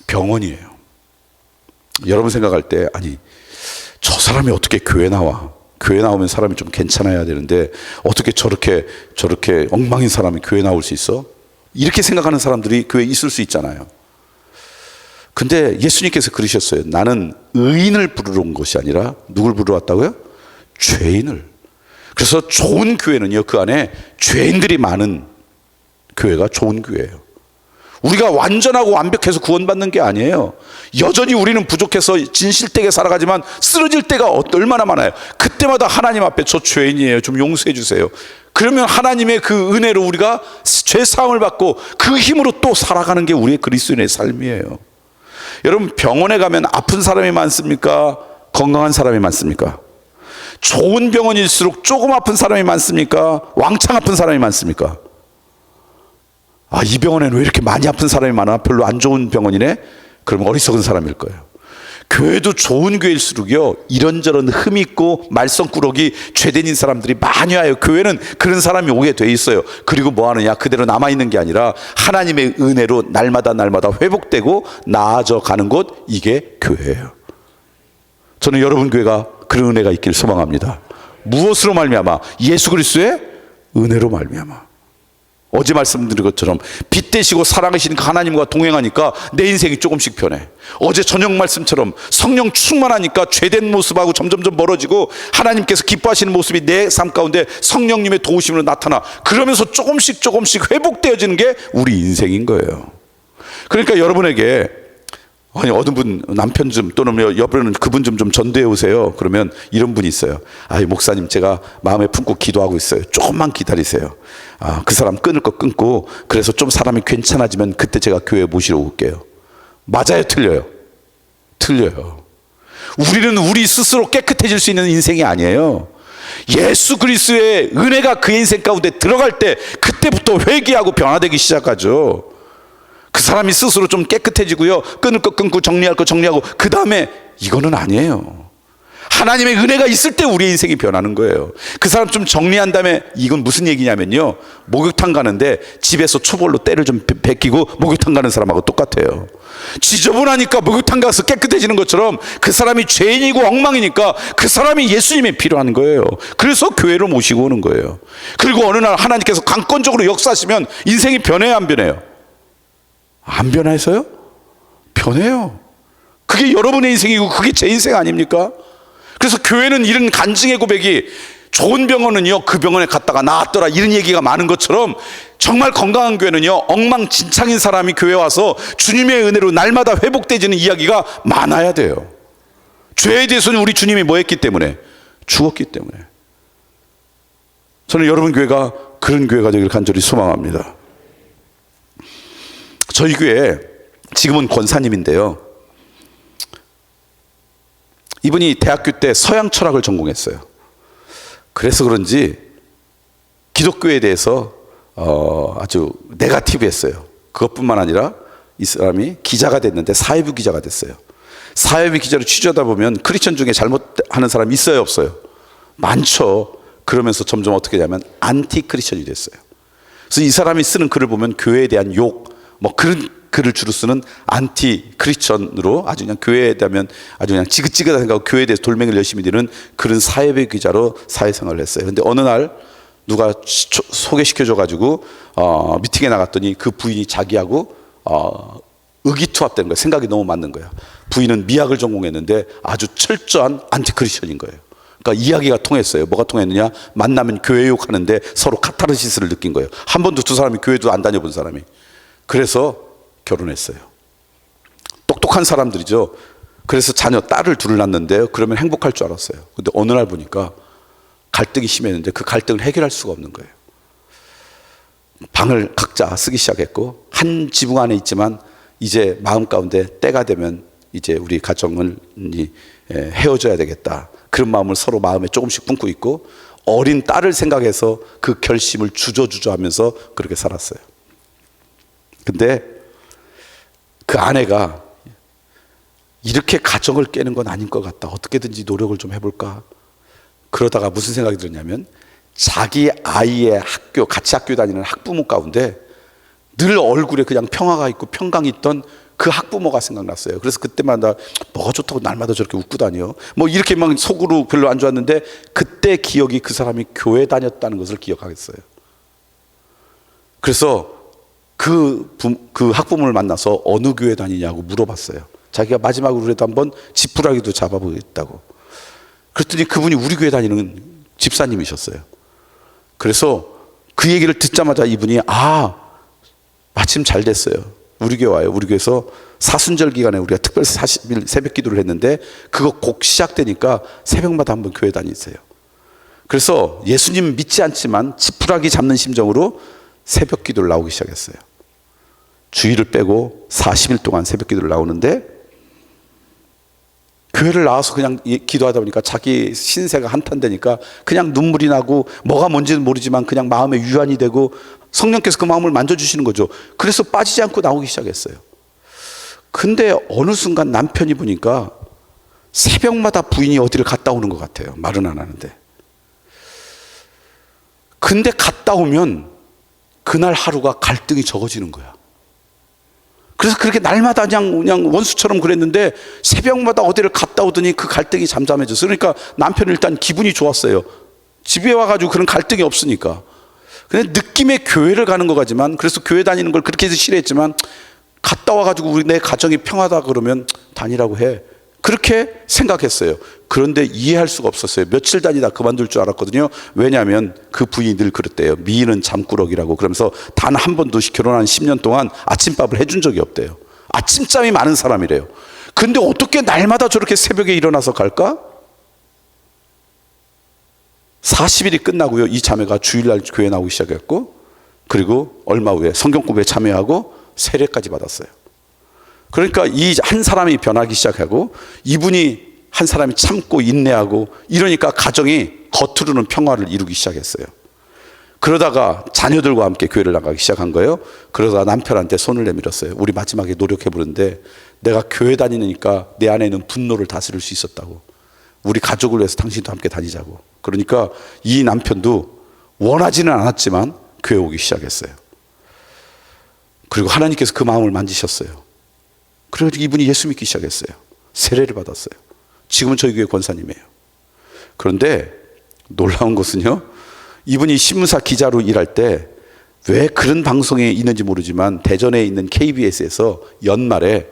병원이에요. 여러분 생각할 때, 아니, 저 사람이 어떻게 교회 나와? 교회 나오면 사람이 좀 괜찮아야 되는데 어떻게 저렇게 엉망인 사람이 교회 나올 수 있어? 이렇게 생각하는 사람들이 교회에 있을 수 있잖아요. 근데 예수님께서 그러셨어요. 나는 의인을 부르러 온 것이 아니라 누굴 부르러 왔다고요? 죄인을. 그래서 좋은 교회는요, 그 안에 죄인들이 많은 교회가 좋은 교회예요. 우리가 완전하고 완벽해서 구원받는 게 아니에요. 여전히 우리는 부족해서 진실되게 살아가지만 쓰러질 때가 얼마나 많아요. 그때마다 하나님 앞에 저 죄인이에요, 좀 용서해 주세요. 그러면 하나님의 그 은혜로 우리가 죄사함을 받고 그 힘으로 또 살아가는 게 우리의 그리스도인의 삶이에요. 여러분, 병원에 가면 아픈 사람이 많습니까? 건강한 사람이 많습니까? 좋은 병원일수록 조금 아픈 사람이 많습니까? 왕창 아픈 사람이 많습니까? 이 병원에는 왜 이렇게 많이 아픈 사람이 많아? 별로 안 좋은 병원이네? 그러면 어리석은 사람일 거예요. 교회도 좋은 교회일수록요, 이런저런 흠 있고 말썽꾸러기 죄된 사람들이 많이 와요. 교회는 그런 사람이 오게 돼 있어요. 그리고 뭐 하느냐? 그대로 남아있는 게 아니라 하나님의 은혜로 날마다 회복되고 나아져 가는 곳, 이게 교회예요. 저는 여러분 교회가 그런 은혜가 있기를 소망합니다. 무엇으로 말미암아? 예수 그리스도의 은혜로 말미암아. 어제 말씀드린 것처럼 빛 되시고 사랑하시는 하나님과 동행하니까 내 인생이 조금씩 변해. 어제 저녁 말씀처럼 성령 충만하니까 죄된 모습하고 점점 멀어지고 하나님께서 기뻐하시는 모습이 내 삶 가운데 성령님의 도우심으로 나타나. 그러면서 조금씩 회복되어지는 게 우리 인생인 거예요. 그러니까 여러분에게, 아니, 어느 분 남편 좀, 또는 여러분은 그분 좀 전도해 오세요. 그러면 이런 분이 있어요. 목사님, 제가 마음에 품고 기도하고 있어요. 조금만 기다리세요. 그 사람 끊을 거 끊고, 그래서 좀 사람이 괜찮아지면 그때 제가 교회에 모시러 올게요. 맞아요, 틀려요? 틀려요. 우리는 우리 스스로 깨끗해질 수 있는 인생이 아니에요. 예수 그리스도의 은혜가 그 인생 가운데 들어갈 때, 그때부터 회개하고 변화되기 시작하죠. 그 사람이 스스로 좀 깨끗해지고요, 끊을 거 끊고 정리할 거 정리하고, 그 다음에, 이거는 아니에요. 하나님의 은혜가 있을 때 우리의 인생이 변하는 거예요. 그 사람 좀 정리한 다음에, 이건 무슨 얘기냐면요, 목욕탕 가는데 집에서 초벌로 때를 좀 베끼고 목욕탕 가는 사람하고 똑같아요. 지저분하니까 목욕탕 가서 깨끗해지는 것처럼 그 사람이 죄인이고 엉망이니까 그 사람이 예수님이 필요한 거예요. 그래서 교회로 모시고 오는 거예요. 그리고 어느 날 하나님께서 강권적으로 역사하시면 인생이 변해요, 안 변해요? 안 변해서요? 변해요. 그게 여러분의 인생이고 그게 제 인생 아닙니까? 그래서 교회는 이런 간증의 고백이, 좋은 병원은요, 그 병원에 갔다가 나았더라, 이런 얘기가 많은 것처럼, 정말 건강한 교회는요, 엉망진창인 사람이 교회 와서 주님의 은혜로 날마다 회복되지는 이야기가 많아야 돼요. 죄에 대해서는 우리 주님이 뭐 했기 때문에? 죽었기 때문에. 저는 여러분 교회가 그런 교회가 되기를 간절히 소망합니다. 저희 교회 지금은 권사님인데요, 이분이 대학교 때 서양 철학을 전공했어요. 그래서 그런지 기독교에 대해서 아주 네거티브했어요. 그것뿐만 아니라 이 사람이 기자가 됐는데 사회부 기자가 됐어요. 사회부 기자로 취재하다 보면 크리스천 중에 잘못하는 사람이 있어요, 없어요? 많죠. 그러면서 점점 어떻게 되냐면 안티 크리스천이 됐어요. 그래서 이 사람이 쓰는 글을 보면 교회에 대한 욕, 뭐 그런 글을 주로 쓰는 안티 크리스천으로 아주 그냥 교회에 대하면 아주 그냥 지긋지긋하게 생각하고 교회에 대해서 돌멩이를 열심히 드는 그런 사회부 기자로 사회생활을 했어요. 그런데 어느 날 누가 소개시켜줘가지고 미팅에 나갔더니 그 부인이 자기하고 의기투합된 거예요. 생각이 너무 맞는 거예요. 부인은 미학을 전공했는데 아주 철저한 안티크리스천인 거예요. 그러니까 이야기가 통했어요. 뭐가 통했느냐? 만나면 교회 욕하는데 서로 카타르시스를 느낀 거예요. 한 번도 두 사람이 교회도 안 다녀본 사람이. 그래서 결혼했어요. 똑똑한 사람들이죠. 그래서 자녀 딸을 둘을 낳는데요, 그러면 행복할 줄 알았어요. 근데 어느 날 보니까 갈등이 심했는데 그 갈등을 해결할 수가 없는 거예요. 방을 각자 쓰기 시작했고, 한 지붕 안에 있지만 이제 마음 가운데 때가 되면 이제 우리 가정을 헤어져야 되겠다, 그런 마음을 서로 마음에 조금씩 품고 있고, 어린 딸을 생각해서 그 결심을 주저하면서 그렇게 살았어요. 근데 그 아내가 이렇게 가정을 깨는 건 아닌 것 같다, 어떻게든지 노력을 좀 해볼까, 그러다가 무슨 생각이 들었냐면 자기 아이의 학교, 같이 학교 다니는 학부모 가운데 늘 얼굴에 그냥 평화가 있고 평강이 있던 그 학부모가 생각났어요. 그래서 그때마다 뭐가 좋다고 날마다 저렇게 웃고 다녀, 뭐 이렇게 막 속으로 별로 안 좋았는데, 그때 기억이 그 사람이 교회 다녔다는 것을 기억하겠어요. 그래서 그 학부모를 만나서 어느 교회 다니냐고 물어봤어요. 자기가 마지막으로 그래도 한번 지푸라기도 잡아보겠다고. 그랬더니 그분이 우리 교회 다니는 집사님이셨어요. 그래서 그 얘기를 듣자마자 이분이 마침 잘 됐어요. 우리 교회 와요. 우리 교회에서 사순절 기간에 우리가 특별 40일 새벽 기도를 했는데 그거 곡 시작되니까 새벽마다 한번 교회 다니세요. 그래서 예수님 믿지 않지만 지푸라기 잡는 심정으로 새벽 기도를 나오기 시작했어요. 주일을 빼고 40일 동안 새벽 기도를 나오는데, 교회를 나와서 그냥 기도하다 보니까 자기 신세가 한탄되니까 그냥 눈물이 나고 뭐가 뭔지는 모르지만 그냥 마음에 유한이 되고 성령께서 그 마음을 만져주시는 거죠. 그래서 빠지지 않고 나오기 시작했어요. 근데 어느 순간 남편이 보니까 새벽마다 부인이 어디를 갔다 오는 것 같아요. 말은 안 하는데. 근데 갔다 오면 그날 하루가 갈등이 적어지는 거야. 그래서 그렇게 날마다 그냥 원수처럼 그랬는데 새벽마다 어디를 갔다 오더니 그 갈등이 잠잠해졌어요. 그러니까 남편은 일단 기분이 좋았어요. 집에 와가지고 그런 갈등이 없으니까. 근데 느낌의 교회를 가는 것 같지만, 그래서 교회 다니는 걸 그렇게 해서 싫어했지만, 갔다 와가지고 내 가정이 평하다 그러면 다니라고 해, 그렇게 생각했어요. 그런데 이해할 수가 없었어요. 며칠 다니다 그만둘 줄 알았거든요. 왜냐하면 그 부인이 늘 그랬대요. 미인은 잠꾸러기라고. 그러면서 단 한 번도 결혼한 10년 동안 아침밥을 해준 적이 없대요. 아침잠이 많은 사람이래요. 근데 어떻게 날마다 저렇게 새벽에 일어나서 갈까? 40일이 끝나고요, 이 자매가 주일날 교회 나오기 시작했고, 그리고 얼마 후에 성경 공부에 참여하고 세례까지 받았어요. 그러니까 이 한 사람이 변하기 시작하고, 이분이 한 사람이 참고 인내하고 이러니까 가정이 겉으로는 평화를 이루기 시작했어요. 그러다가 자녀들과 함께 교회를 나가기 시작한 거예요. 그러다가 남편한테 손을 내밀었어요. 우리 마지막에 노력해 보는데 내가 교회 다니니까 내 안에 있는 분노를 다스릴 수 있었다고. 우리 가족을 위해서 당신도 함께 다니자고. 그러니까 이 남편도 원하지는 않았지만 교회 오기 시작했어요. 그리고 하나님께서 그 마음을 만지셨어요. 그래서 이분이 예수 믿기 시작했어요. 세례를 받았어요. 지금은 저희 교회 권사님이에요. 그런데 놀라운 것은요, 이분이 신문사 기자로 일할 때 왜 그런 방송에 있는지 모르지만 대전에 있는 KBS에서 연말에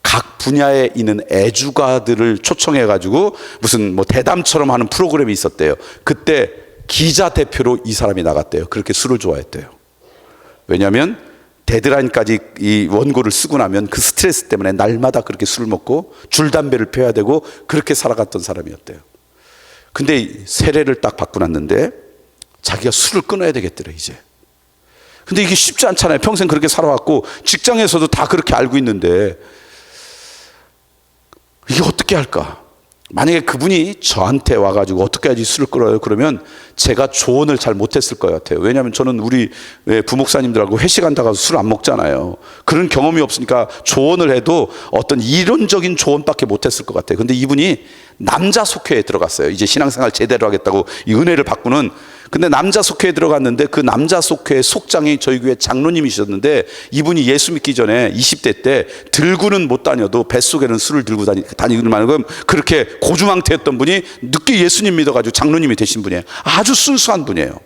각 분야에 있는 애주가들을 초청해가지고 무슨 뭐 대담처럼 하는 프로그램이 있었대요. 그때 기자 대표로 이 사람이 나갔대요. 그렇게 술을 좋아했대요. 왜냐하면 데드라인까지 이 원고를 쓰고 나면 그 스트레스 때문에 날마다 그렇게 술을 먹고 줄담배를 펴야 되고 그렇게 살아갔던 사람이었대요. 근데 세례를 딱 받고 났는데 자기가 술을 끊어야 되겠더래 이제. 근데 이게 쉽지 않잖아요. 평생 그렇게 살아왔고 직장에서도 다 그렇게 알고 있는데 이게 어떻게 할까? 만약에 그분이 저한테 와가지고 어떻게 해야지 술을 끊어요? 그러면 제가 조언을 잘 못했을 것 같아요. 왜냐하면 저는 우리 부목사님들하고 회식한다 가서 술 안 먹잖아요. 그런 경험이 없으니까 조언을 해도 어떤 이론적인 조언밖에 못했을 것 같아요. 근데 이분이 남자 속회에 들어갔어요. 이제 신앙생활 제대로 하겠다고 이 은혜를 받고는. 근데 남자 속회에 들어갔는데 그 남자 속회의 속장이 저희 교회 장로님이셨는데 이분이 예수 믿기 전에 20대 때 들고는 못 다녀도 뱃속에는 술을 들고 다니는 만큼 그렇게 고주망태였던 분이 늦게 예수님 믿어가지고 장로님이 되신 분이에요. 아주 순수한 분이에요.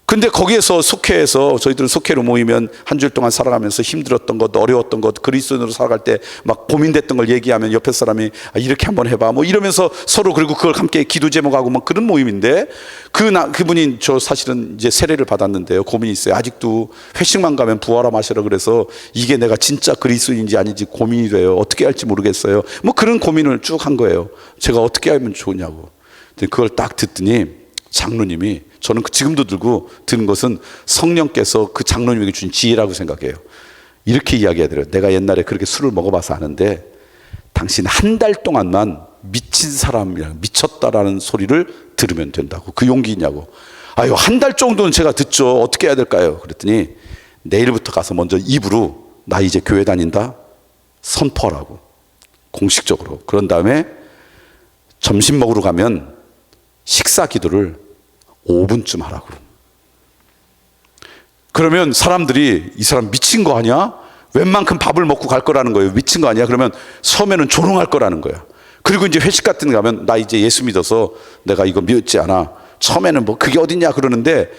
근데 거기에서 속회에서 저희들은 속회로 모이면 한 주일 동안 살아가면서 힘들었던 것, 어려웠던 것, 그리스도인으로 살아갈 때 막 고민됐던 걸 얘기하면 옆에 사람이 이렇게 한번 해봐 뭐 이러면서 서로 그리고 그걸 함께 기도 제목하고 막 그런 모임인데 그분이 저 사실은 이제 세례를 받았는데요. 고민이 있어요. 아직도 회식만 가면 부활아 마시라 그래서 이게 내가 진짜 그리스도인지 아닌지 고민이 돼요. 어떻게 할지 모르겠어요. 뭐 그런 고민을 쭉 한 거예요. 제가 어떻게 하면 좋냐고. 그걸 딱 듣더니 장로님이 저는 지금도 들고 드는 것은 성령께서 그 장로님에게 주신 지혜라고 생각해요. 이렇게 이야기하더래요. 내가 옛날에 그렇게 술을 먹어봐서 아는데 당신 한 달 동안만 미친 사람이라 미쳤다라는 소리를 들으면 된다고. 그 용기 있냐고. 아유 한 달 정도는 제가 듣죠. 어떻게 해야 될까요? 그랬더니 내일부터 가서 먼저 입으로 나 이제 교회 다닌다 선포하라고. 공식적으로. 그런 다음에 점심 먹으러 가면 식사 기도를 5분쯤 하라고. 그러면 사람들이 이 사람 미친 거 아니야? 웬만큼 밥을 먹고 갈 거라는 거예요. 미친 거 아니야? 그러면 처음에는 조롱할 거라는 거야. 그리고 이제 회식 같은 데 가면 나 이제 예수 믿어서 내가 이거 믿지 않아. 처음에는 뭐 그게 어딨냐 그러는데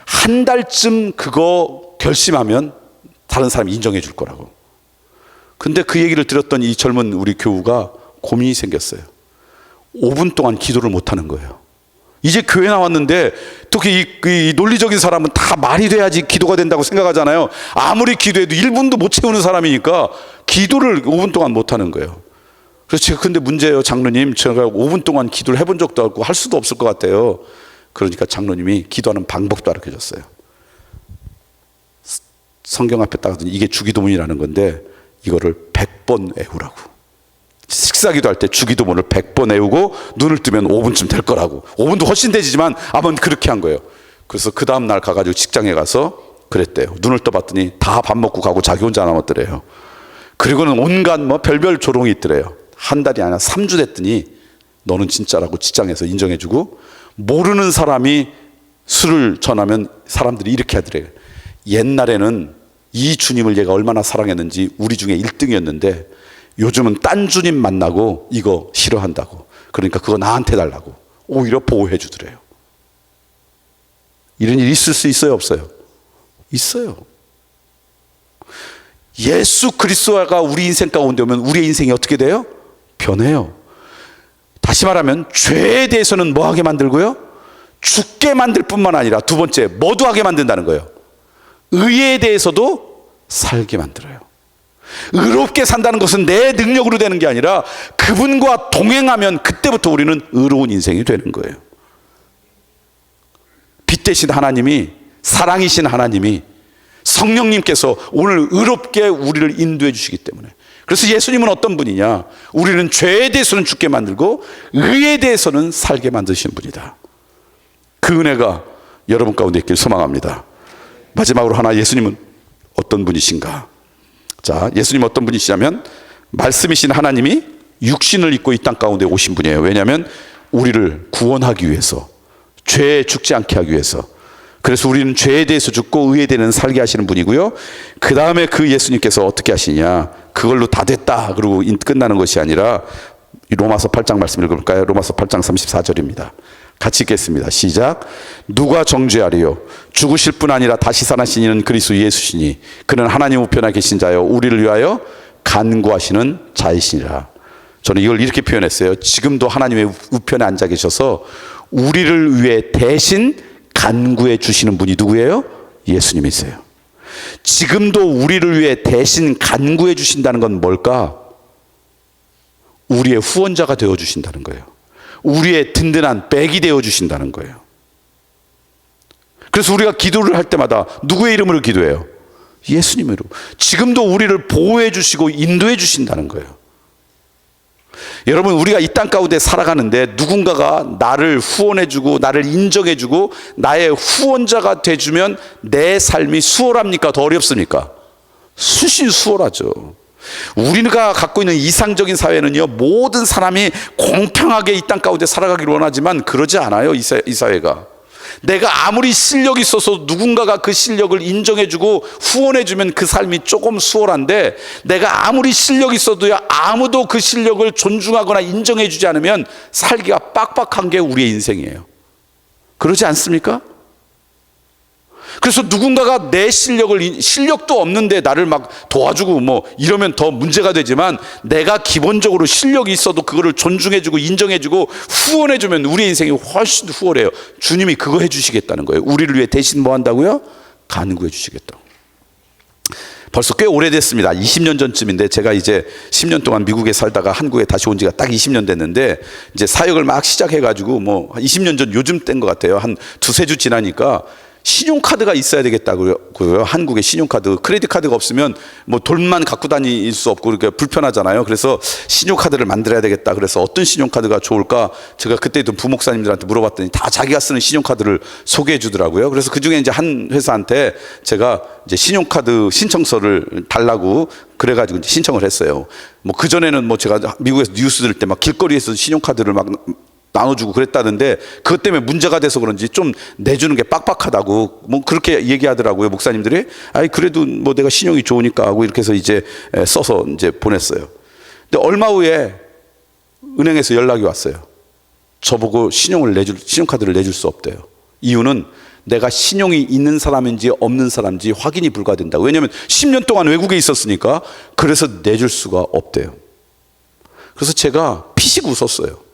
한 달쯤 그거 결심하면 다른 사람이 인정해 줄 거라고. 근데 그 얘기를 들었던 이 젊은 우리 교우가 고민이 생겼어요. 5분 동안 기도를 못 하는 거예요. 이제 교회 나왔는데 특히 이 논리적인 사람은 다 말이 돼야지 기도가 된다고 생각하잖아요. 아무리 기도해도 1분도 못 채우는 사람이니까 기도를 5분 동안 못 하는 거예요. 그래서 제가 근데 문제예요. 장로님 제가 5분 동안 기도를 해본 적도 없고 할 수도 없을 것 같아요. 그러니까 장로님이 기도하는 방법도 가르쳐 줬어요. 성경 앞에 딱 이게 주기도문이라는 건데 이거를 100번 외우라고. 식사기도 할 때 주기도문을 100번 외우고 눈을 뜨면 5분쯤 될 거라고. 5분도 훨씬 되지만 아마 그렇게 한 거예요. 그래서 그 다음 날 가가지고 직장에 가서 그랬대요. 눈을 떠봤더니 다 밥 먹고 가고 자기 혼자 남았더래요. 그리고는 온갖 뭐 별별 조롱이 있더래요. 한 달이 아니라 3주 됐더니 너는 진짜라고 직장에서 인정해주고 모르는 사람이 술을 전하면 사람들이 이렇게 하더래요. 옛날에는 이 주님을 얘가 얼마나 사랑했는지 우리 중에 1등이었는데 요즘은 딴 주님 만나고 이거 싫어한다고. 그러니까 그거 나한테 달라고. 오히려 보호해 주더래요. 이런 일이 있을 수 있어요, 없어요? 있어요. 예수 그리스도가 우리 인생 가운데 오면 우리의 인생이 어떻게 돼요? 변해요. 다시 말하면 죄에 대해서는 뭐 하게 만들고요? 죽게 만들 뿐만 아니라 두 번째 뭐도 하게 만든다는 거예요. 의에 대해서도 살게 만들어요. 의롭게 산다는 것은 내 능력으로 되는 게 아니라 그분과 동행하면 그때부터 우리는 의로운 인생이 되는 거예요. 빛 되신 하나님이, 사랑이신 하나님이, 성령님께서 오늘 의롭게 우리를 인도해 주시기 때문에. 그래서 예수님은 어떤 분이냐? 우리는 죄에 대해서는 죽게 만들고 의에 대해서는 살게 만드시는 분이다. 그 은혜가 여러분 가운데 있길 소망합니다. 마지막으로 하나, 예수님은 어떤 분이신가? 자, 예수님 어떤 분이시냐면 말씀이신 하나님이 육신을 입고 이 땅 가운데 오신 분이에요. 왜냐하면 우리를 구원하기 위해서, 죄에 죽지 않게 하기 위해서. 그래서 우리는 죄에 대해서 죽고 의에 대해서는 살게 하시는 분이고요. 그 다음에 그 예수님께서 어떻게 하시냐? 그걸로 다 됐다 그러고 끝나는 것이 아니라 로마서 8장 말씀 읽어볼까요? 로마서 8장 34절입니다. 같이 읽겠습니다. 시작. 누가 정죄하리요? 죽으실 뿐 아니라 다시 살아나신 이는 그리스도 예수시니 그는 하나님 우편에 계신 자요 우리를 위하여 간구하시는 자이시니라. 저는 이걸 이렇게 표현했어요. 지금도 하나님의 우편에 앉아 계셔서 우리를 위해 대신 간구해 주시는 분이 누구예요? 예수님이세요. 지금도 우리를 위해 대신 간구해 주신다는 건 뭘까? 우리의 후원자가 되어 주신다는 거예요. 우리의 든든한 백이 되어 주신다는 거예요. 그래서 우리가 기도를 할 때마다 누구의 이름으로 기도해요? 예수님으로. 지금도 우리를 보호해 주시고 인도해 주신다는 거예요. 여러분, 우리가 이 땅 가운데 살아가는데 누군가가 나를 후원해 주고 나를 인정해 주고 나의 후원자가 돼 주면 내 삶이 수월합니까? 더 어렵습니까? 수신 수월하죠. 우리가 갖고 있는 이상적인 사회는요, 모든 사람이 공평하게 이 땅 가운데 살아가기를 원하지만 그러지 않아요. 이 사회가. 내가 아무리 실력이 있어서 누군가가 그 실력을 인정해주고 후원해주면 그 삶이 조금 수월한데, 내가 아무리 실력이 있어도요, 아무도 그 실력을 존중하거나 인정해주지 않으면 살기가 빡빡한 게 우리의 인생이에요. 그러지 않습니까? 그래서 누군가가 내 실력도 없는데 나를 막 도와주고 뭐 이러면 더 문제가 되지만, 내가 기본적으로 실력이 있어도 그거를 존중해주고 인정해주고 후원해주면 우리의 인생이 훨씬 후월해요. 주님이 그거 해주시겠다는 거예요. 우리를 위해 대신 뭐 한다고요? 간구해 주시겠다고. 벌써 꽤 오래됐습니다. 20년 전쯤인데, 제가 이제 10년 동안 미국에 살다가 한국에 다시 온 지가 딱 20년 됐는데, 이제 사역을 막 시작해가지고 뭐 20년 전 요즘 땐 것 같아요. 한 두세 주 지나니까 신용카드가 있어야 되겠다고요. 한국에 신용카드, 크레딧 카드가 없으면 뭐 돈만 갖고 다닐 수 없고 그렇게 불편하잖아요. 그래서 신용카드를 만들어야 되겠다. 그래서 어떤 신용카드가 좋을까? 제가 그때 있던 부목사님들한테 물어봤더니 다 자기가 쓰는 신용카드를 소개해 주더라고요. 그래서 그 중에 이제 한 회사한테 제가 이제 신용카드 신청서를 달라고 그래가지고 이제 신청을 했어요. 뭐 그전에는 뭐 제가 미국에서 뉴스 들을 때 막 길거리에서 신용카드를 막 나눠주고 그랬다는데, 그것 때문에 문제가 돼서 그런지 좀 내주는 게 빡빡하다고 뭐 그렇게 얘기하더라고요, 목사님들이. 아니 그래도 뭐 내가 신용이 좋으니까 하고 이렇게 해서 이제 써서 이제 보냈어요. 근데 얼마 후에 은행에서 연락이 왔어요. 저보고 신용카드를 내줄 수 없대요. 이유는 내가 신용이 있는 사람인지 없는 사람인지 확인이 불가된다고. 왜냐하면 10년 동안 외국에 있었으니까. 그래서 내줄 수가 없대요. 그래서 제가 피식 웃었어요.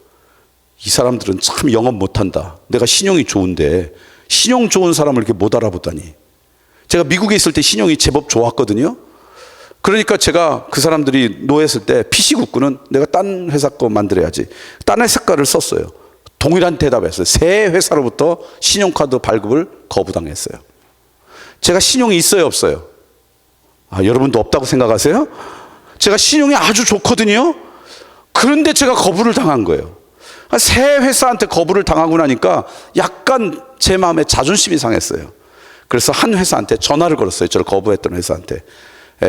이 사람들은 참 영업 못한다. 내가 신용이 좋은데 신용 좋은 사람을 이렇게 못 알아보다니. 제가 미국에 있을 때 신용이 제법 좋았거든요. 그러니까 제가 그 사람들이 노했을 때 피식 웃고는 내가 딴 회사 거 만들어야지. 딴 회사 거를 썼어요. 동일한 대답했어요. 새 회사로부터 신용카드 발급을 거부당했어요. 제가 신용이 있어요, 없어요? 여러분도 없다고 생각하세요? 제가 신용이 아주 좋거든요. 그런데 제가 거부를 당한 거예요. 새 회사한테 거부를 당하고 나니까 약간 제 마음에 자존심이 상했어요. 그래서 한 회사한테 전화를 걸었어요. 저를 거부했던 회사한테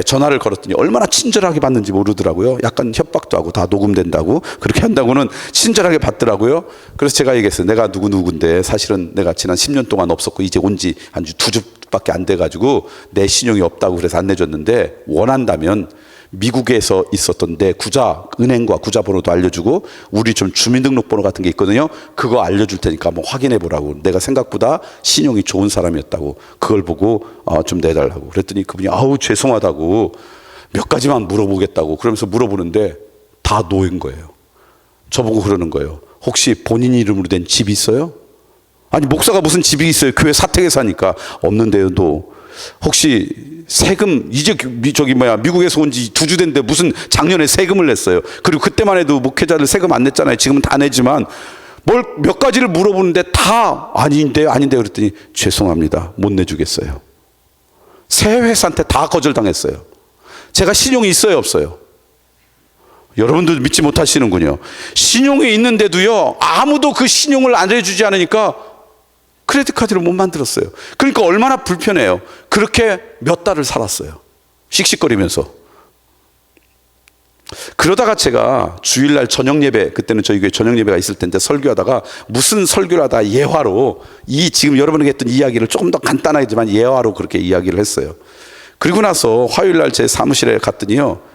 전화를 걸었더니 얼마나 친절하게 받는지 모르더라고요. 약간 협박도 하고 다 녹음된다고, 그렇게 한다고는 친절하게 받더라고요. 그래서 제가 얘기했어요. 내가 누구인데 사실은 내가 지난 10년 동안 없었고 이제 온 지 한 2주밖에 안 돼가지고 내 신용이 없다고 그래서 안 내줬는데, 원한다면 미국에서 있었던 내 은행과 구자번호도 알려주고 우리 좀 주민등록번호 같은 게 있거든요. 그거 알려줄 테니까 한번 확인해 보라고. 내가 생각보다 신용이 좋은 사람이었다고. 그걸 보고 좀 내달라고. 그랬더니 그분이 죄송하다고 몇 가지만 물어보겠다고 그러면서 물어보는데 다 노인 거예요. 저보고 그러는 거예요. 혹시 본인 이름으로 된 집이 있어요? 아니 목사가 무슨 집이 있어요? 교회 사택에 사니까. 없는데요. 너 혹시 세금, 이제 미국에서 온 지 2주 됐는데 무슨 작년에 세금을 냈어요. 그리고 그때만 해도 목회자들 세금 안 냈잖아요. 지금은 다 내지만 몇 가지를 물어보는데 다 아닌데 그랬더니 죄송합니다, 못 내주겠어요. 새 회사한테 다 거절당했어요. 제가 신용이 있어요, 없어요? 여러분들 믿지 못하시는군요. 신용이 있는데도요, 아무도 그 신용을 안 해주지 않으니까 크레딧 카드를 못 만들었어요. 그러니까 얼마나 불편해요. 그렇게 몇 달을 살았어요. 씩씩거리면서. 그러다가 제가 주일날 저녁 예배, 그때는 저희 교회 저녁 예배가 있을 텐데 설교하다가 무슨 설교를 하다 예화로 지금 여러분에게 했던 이야기를 조금 더 간단하지만 예화로 그렇게 이야기를 했어요. 그리고 나서 화요일날 제 사무실에 갔더니요,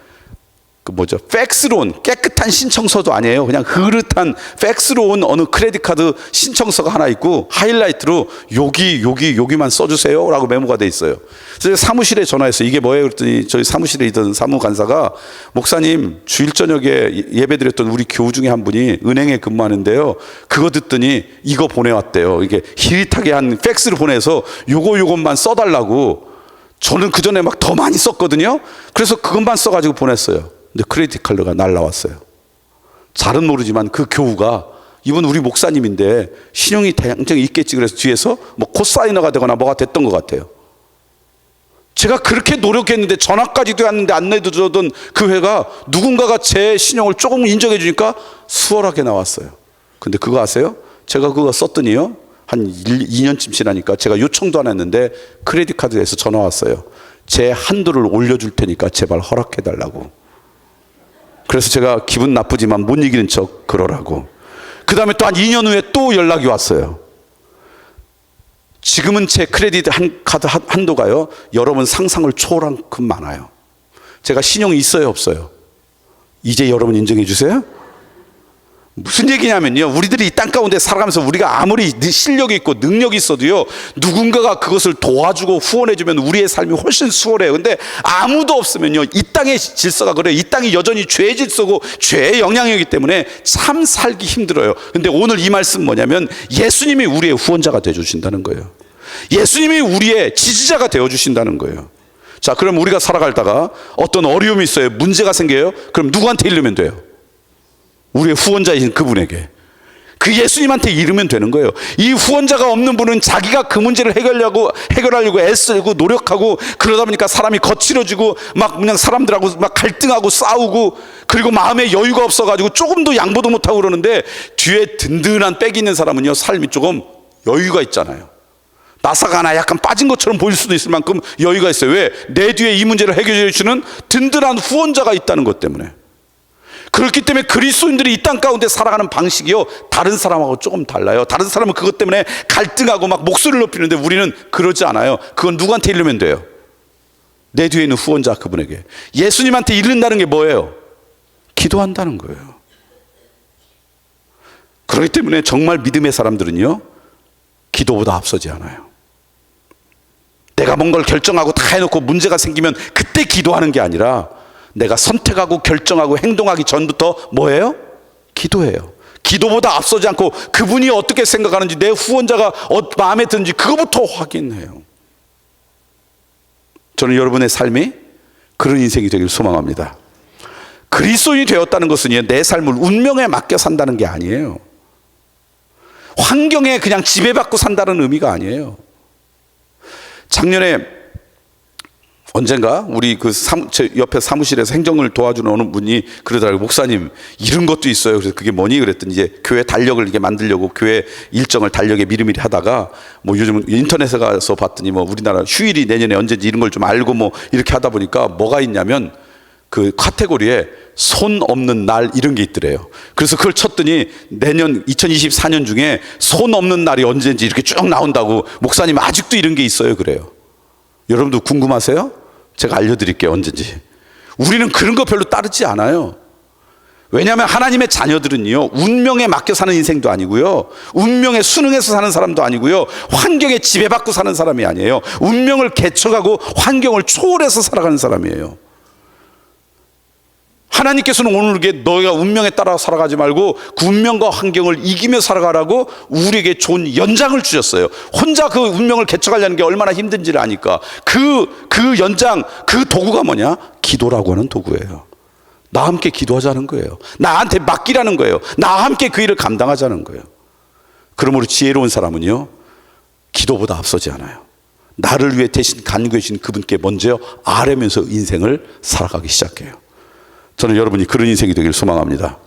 팩스로 온 깨끗한 신청서도 아니에요. 그냥 흐릿한 팩스로 온 어느 크레딧 카드 신청서가 하나 있고 하이라이트로 여기만 써주세요 라고 메모가 돼 있어요. 그래서 사무실에 전화해서 이게 뭐예요? 그랬더니 저희 사무실에 있던 사무관사가, 목사님 주일 저녁에 예배드렸던 우리 교우 중에 한 분이 은행에 근무하는데요, 그거 듣더니 이거 보내왔대요. 이게 히릿하게 한 팩스를 보내서 요것만 써달라고. 저는 그 전에 막 더 많이 썼거든요. 그래서 그것만 써가지고 보냈어요. 근데 크레딧 카드가 날라왔어요. 잘은 모르지만 그 교우가, 이분 우리 목사님인데 신용이 당장이 있겠지, 그래서 뒤에서 뭐 코사이너가 되거나 뭐가 됐던 것 같아요. 제가 그렇게 노력했는데 전화까지도 왔는데 안내도 주던 그 회가 누군가가 제 신용을 조금 인정해 주니까 수월하게 나왔어요. 근데 그거 아세요? 제가 그거 썼더니요, 한 2년쯤 지나니까 제가 요청도 안 했는데 크레딧 카드에서 전화 왔어요. 제 한도를 올려줄 테니까 제발 허락해 달라고. 그래서 제가 기분 나쁘지만 못 이기는 척 그러라고. 그 다음에 또 한 2년 후에 또 연락이 왔어요. 지금은 제 크레딧 카드 한도가요, 여러분 상상을 초월한 만큼 많아요. 제가 신용이 있어요, 없어요? 이제 여러분 인정해 주세요. 무슨 얘기냐면요, 우리들이 이 땅 가운데 살아가면서 우리가 아무리 실력이 있고 능력이 있어도요, 누군가가 그것을 도와주고 후원해주면 우리의 삶이 훨씬 수월해요. 근데 아무도 없으면요, 이 땅의 질서가 그래요. 이 땅이 여전히 죄의 질서고 죄의 영향이기 때문에 참 살기 힘들어요. 근데 오늘 이 말씀 뭐냐면, 예수님이 우리의 후원자가 되어주신다는 거예요. 예수님이 우리의 지지자가 되어주신다는 거예요. 자, 그럼 우리가 살아가다가 어떤 어려움이 있어요, 문제가 생겨요. 그럼 누구한테 이르면 돼요? 우리의 후원자이신 그분에게, 그 예수님한테 이르면 되는 거예요. 이 후원자가 없는 분은 자기가 그 문제를 해결하려고 애쓰고 노력하고, 그러다 보니까 사람이 거칠어지고 막 그냥 사람들하고 막 갈등하고 싸우고, 그리고 마음에 여유가 없어가지고 조금도 양보도 못하고 그러는데, 뒤에 든든한 백이 있는 사람은요, 삶이 조금 여유가 있잖아요. 나사가 하나 약간 빠진 것처럼 보일 수도 있을 만큼 여유가 있어요. 왜? 내 뒤에 이 문제를 해결해 주시는 든든한 후원자가 있다는 것 때문에. 그렇기 때문에 그리스도인들이 이 땅 가운데 살아가는 방식이요, 다른 사람하고 조금 달라요. 다른 사람은 그것 때문에 갈등하고 막 목소리를 높이는데 우리는 그러지 않아요. 그건 누구한테 이르면 돼요? 내 뒤에 있는 후원자 그분에게. 예수님한테 이른다는 게 뭐예요? 기도한다는 거예요. 그렇기 때문에 정말 믿음의 사람들은요, 기도보다 앞서지 않아요. 내가 뭔가를 결정하고 다 해놓고 문제가 생기면 그때 기도하는 게 아니라, 내가 선택하고 결정하고 행동하기 전부터 뭐예요? 기도해요. 기도보다 앞서지 않고 그분이 어떻게 생각하는지, 내 후원자가 마음에 드는지 그거부터 확인해요. 저는 여러분의 삶이 그런 인생이 되길 소망합니다. 그리스도인이 되었다는 것은 내 삶을 운명에 맡겨 산다는 게 아니에요. 환경에 그냥 지배받고 산다는 의미가 아니에요. 작년에 언젠가 우리 제 옆에 사무실에서 행정을 도와주는 어느 분이 그러더라고요. 목사님, 이런 것도 있어요. 그래서 그게 뭐니? 그랬더니 이제 교회 달력을 이렇게 만들려고 교회 일정을 달력에 미리미리 하다가, 뭐 요즘 인터넷에 가서 봤더니 뭐 우리나라 휴일이 내년에 언제인지 이런 걸 좀 알고 뭐 이렇게 하다 보니까 뭐가 있냐면, 그 카테고리에 손 없는 날 이런 게 있더래요. 그래서 그걸 쳤더니 내년 2024년 중에 손 없는 날이 언제인지 이렇게 쭉 나온다고. 목사님, 아직도 이런 게 있어요, 그래요. 여러분도 궁금하세요? 제가 알려드릴게요, 언제인지. 우리는 그런 거 별로 따르지 않아요. 왜냐하면 하나님의 자녀들은요, 운명에 맡겨 사는 인생도 아니고요, 운명에 순응해서 사는 사람도 아니고요, 환경에 지배받고 사는 사람이 아니에요. 운명을 개척하고 환경을 초월해서 살아가는 사람이에요. 하나님께서는 오늘에게 너희가 운명에 따라 살아가지 말고 그 운명과 환경을 이기며 살아가라고 우리에게 좋은 연장을 주셨어요. 혼자 그 운명을 개척하려는 게 얼마나 힘든지를 아니까. 그 연장, 그 도구가 뭐냐? 기도라고 하는 도구예요. 나와 함께 기도하자는 거예요. 나한테 맡기라는 거예요. 나와 함께 그 일을 감당하자는 거예요. 그러므로 지혜로운 사람은요, 기도보다 앞서지 않아요. 나를 위해 대신 간구해 주신 그분께 먼저 아뢰면서 인생을 살아가기 시작해요. 저는 여러분이 그런 인생이 되길 소망합니다.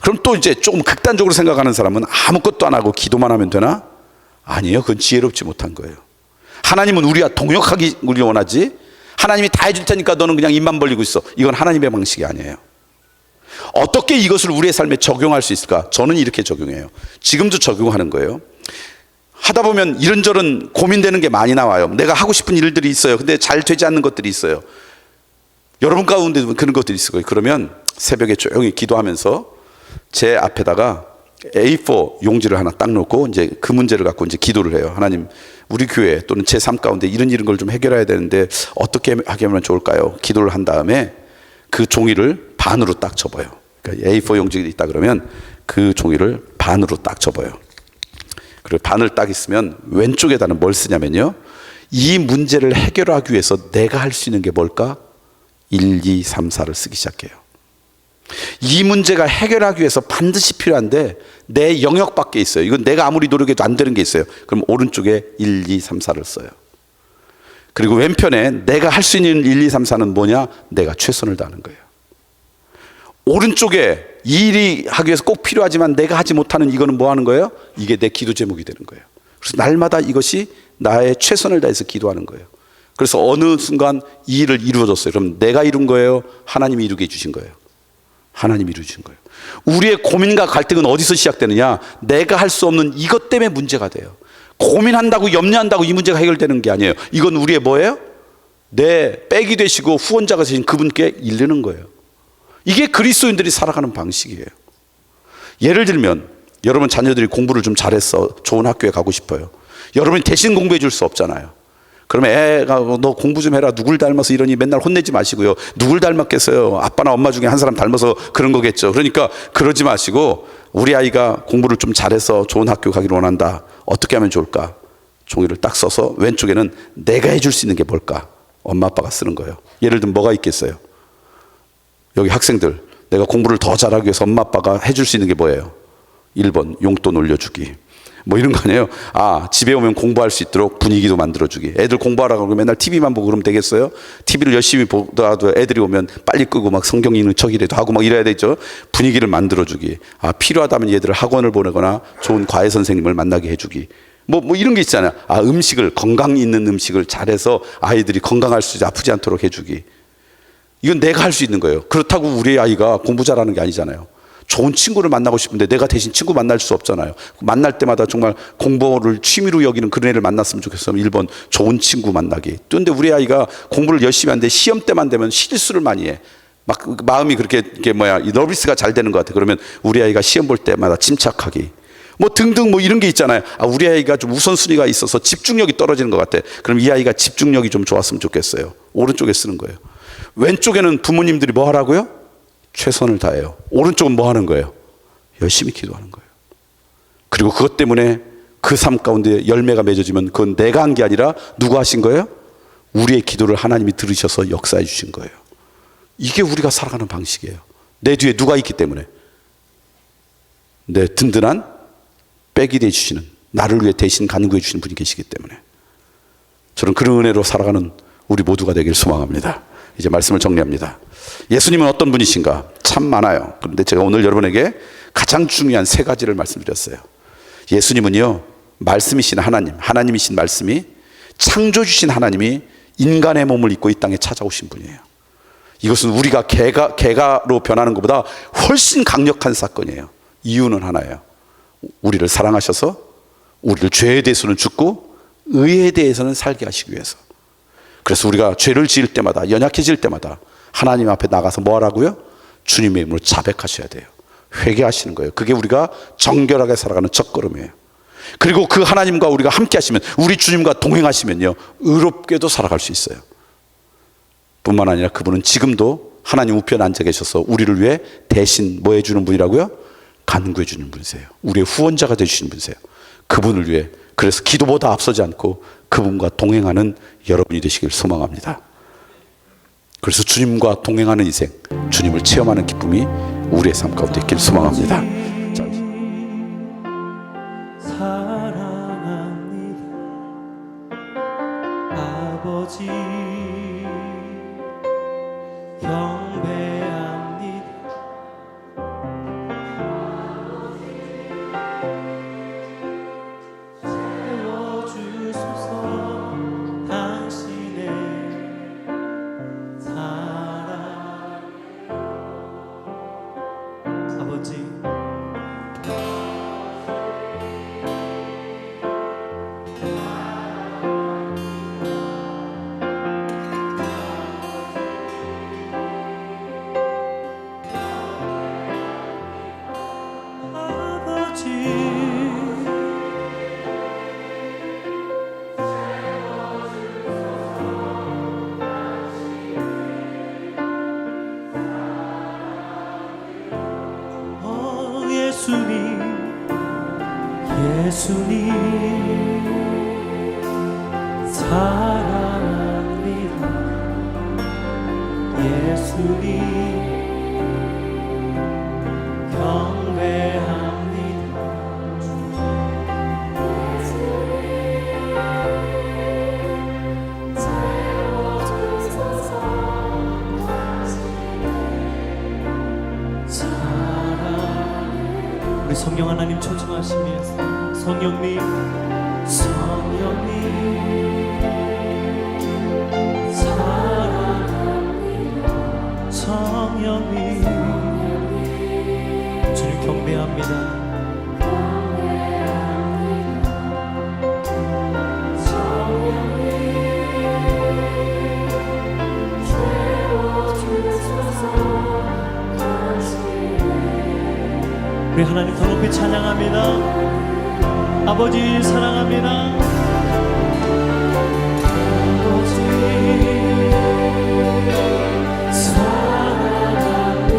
그럼 또 이제 조금 극단적으로 생각하는 사람은 아무것도 안 하고 기도만 하면 되나? 아니에요. 그건 지혜롭지 못한 거예요. 하나님은 우리가 동역하기 우리 원하지, 하나님이 다 해줄 테니까 너는 그냥 입만 벌리고 있어, 이건 하나님의 방식이 아니에요. 어떻게 이것을 우리의 삶에 적용할 수 있을까? 저는 이렇게 적용해요. 지금도 적용하는 거예요. 하다 보면 이런저런 고민되는 게 많이 나와요. 내가 하고 싶은 일들이 있어요. 근데 잘 되지 않는 것들이 있어요. 여러분 가운데도 그런 것들이 있을 거예요. 그러면 새벽에 조용히 기도하면서 제 앞에다가 A4 용지를 하나 딱 놓고 이제 그 문제를 갖고 이제 기도를 해요. 하나님, 우리 교회 또는 제 삶 가운데 이런 걸 좀 해결해야 되는데 어떻게 하면 좋을까요? 기도를 한 다음에 그 종이를 반으로 딱 접어요. 그러니까 A4 용지가 있다 그러면 그 종이를 반으로 딱 접어요. 그리고 반을 딱 있으면 왼쪽에다는 뭘 쓰냐면요, 이 문제를 해결하기 위해서 내가 할 수 있는 게 뭘까? 1, 2, 3, 4를 쓰기 시작해요. 이 문제가 해결하기 위해서 반드시 필요한데 내 영역 밖에 있어요. 이건 내가 아무리 노력해도 안 되는 게 있어요. 그럼 오른쪽에 1, 2, 3, 4를 써요. 그리고 왼편에 내가 할 수 있는 1, 2, 3, 4는 뭐냐? 내가 최선을 다하는 거예요. 오른쪽에 이 일이 하기 위해서 꼭 필요하지만 내가 하지 못하는 이거는 뭐 하는 거예요? 이게 내 기도 제목이 되는 거예요. 그래서 날마다 이것이 나의 최선을 다해서 기도하는 거예요. 그래서 어느 순간 이 일을 이루어졌어요. 그럼 내가 이룬 거예요? 하나님이 이루게 해주신 거예요? 하나님이 이루어주신 거예요. 우리의 고민과 갈등은 어디서 시작되느냐? 내가 할 수 없는 이것 때문에 문제가 돼요. 고민한다고 염려한다고 이 문제가 해결되는 게 아니에요. 이건 우리의 뭐예요? 내 백이 되시고 후원자가 되신 그분께 이르는 거예요. 이게 그리스도인들이 살아가는 방식이에요. 예를 들면 여러분 자녀들이 공부를 좀 잘해서 좋은 학교에 가고 싶어요. 여러분이 대신 공부해 줄 수 없잖아요. 그러면 애가 너 공부 좀 해라, 누굴 닮아서 이러니 맨날 혼내지 마시고요. 누굴 닮았겠어요? 아빠나 엄마 중에 한 사람 닮아서 그런 거겠죠. 그러니까 그러지 마시고 우리 아이가 공부를 좀 잘해서 좋은 학교 가기를 원한다. 어떻게 하면 좋을까? 종이를 딱 써서 왼쪽에는 내가 해줄 수 있는 게 뭘까? 엄마 아빠가 쓰는 거예요. 예를 들면 뭐가 있겠어요? 여기 학생들, 내가 공부를 더 잘하기 위해서 엄마 아빠가 해줄 수 있는 게 뭐예요? 1번 용돈 올려주기, 뭐 이런 거 아니에요? 집에 오면 공부할 수 있도록 분위기도 만들어주기. 애들 공부하라고 그러고 맨날 TV만 보고 그러면 되겠어요? TV를 열심히 보더라도 애들이 오면 빨리 끄고 막 성경 읽는 척이라도 하고 막 이래야 되죠. 분위기를 만들어주기. 필요하다면 얘들을 학원을 보내거나 좋은 과외 선생님을 만나게 해주기. 뭐 이런 게 있잖아요. 음식을, 건강 있는 음식을 잘해서 아이들이 건강할 수 있게 아프지 않도록 해주기. 이건 내가 할 수 있는 거예요. 그렇다고 우리 아이가 공부 잘하는 게 아니잖아요. 좋은 친구를 만나고 싶은데 내가 대신 친구 만날 수 없잖아요. 만날 때마다 정말 공부를 취미로 여기는 그런 애를 만났으면 좋겠어요. 1번 좋은 친구 만나기. 그런데 우리 아이가 공부를 열심히 하는데 시험 때만 되면 실수를 많이 해. 막 마음이 그렇게 이 너비스가 잘 되는 것 같아. 그러면 우리 아이가 시험 볼 때마다 침착하기. 뭐 등등 뭐 이런 게 있잖아요. 우리 아이가 좀 우선순위가 있어서 집중력이 떨어지는 것 같아. 그럼 이 아이가 집중력이 좀 좋았으면 좋겠어요. 오른쪽에 쓰는 거예요. 왼쪽에는 부모님들이 뭐 하라고요? 최선을 다해요. 오른쪽은 뭐 하는 거예요? 열심히 기도하는 거예요. 그리고 그것 때문에 그 삶 가운데 열매가 맺어지면 그건 내가 한 게 아니라 누가 하신 거예요? 우리의 기도를 하나님이 들으셔서 역사해 주신 거예요. 이게 우리가 살아가는 방식이에요. 내 뒤에 누가 있기 때문에, 내 든든한 백이 되주시는, 나를 위해 대신 간구해 주시는 분이 계시기 때문에 저는 그런 은혜로 살아가는 우리 모두가 되길 소망합니다. 이제 말씀을 정리합니다. 예수님은 어떤 분이신가? 참 많아요. 그런데 제가 오늘 여러분에게 가장 중요한 3가지를 말씀드렸어요. 예수님은요, 말씀이신 하나님, 하나님이신 말씀이, 창조주신 하나님이 인간의 몸을 입고 이 땅에 찾아오신 분이에요. 이것은 우리가 개가로 변하는 것보다 훨씬 강력한 사건이에요. 이유는 하나예요. 우리를 사랑하셔서 우리를 죄에 대해서는 죽고 의에 대해서는 살게 하시기 위해서. 그래서 우리가 죄를 지을 때마다, 연약해질 때마다 하나님 앞에 나가서 뭐 하라고요? 주님의 이름으로 자백하셔야 돼요. 회개하시는 거예요. 그게 우리가 정결하게 살아가는 첫걸음이에요. 그리고 그 하나님과 우리가 함께 하시면, 우리 주님과 동행하시면요, 의롭게도 살아갈 수 있어요. 뿐만 아니라 그분은 지금도 하나님 우편에 앉아 계셔서 우리를 위해 대신 뭐 해주는 분이라고요? 간구해 주는 분이세요. 우리의 후원자가 되주시는 분이세요. 그분을 위해, 그래서 기도보다 앞서지 않고 그분과 동행하는 여러분이 되시길 소망합니다. 그래서 주님과 동행하는 인생, 주님을 체험하는 기쁨이 우리의 삶 가운데 있길 소망합니다. 사랑합니다, 아버지. 경배합니다, 채워주소서. 당신의 사랑. 아버지, 예수님, 사랑합니다. 예수님 경배합니다. 우리 성령 하나님 초청하시면서 성령님 성령님 사랑합니다. 성령님 주님 경배합니다. 우리 하나님 더 높이 찬양합니다. 아버지 사랑합니다. 아버지 사랑합니다.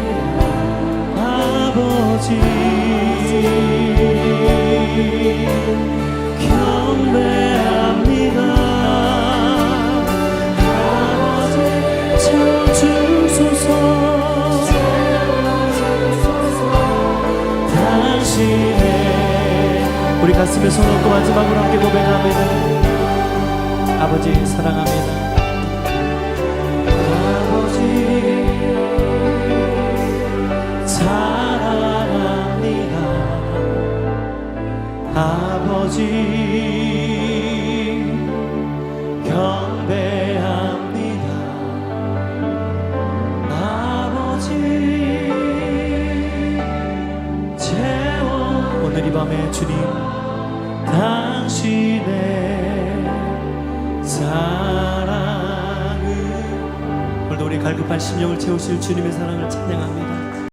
아버지 경배합니다. 아버지 채워주소서. 우리 가슴에 손 얹고 마지막으로 함께 고백합니다. 아버지 사랑합니다. 아버지 사랑합니다. 아버지 경배합니다. 아버지 오늘 이 밤에 주님 당신의 사랑을 오늘도 우리 갈급한 심령을 채우실 주님의 사랑을 찬양합니다.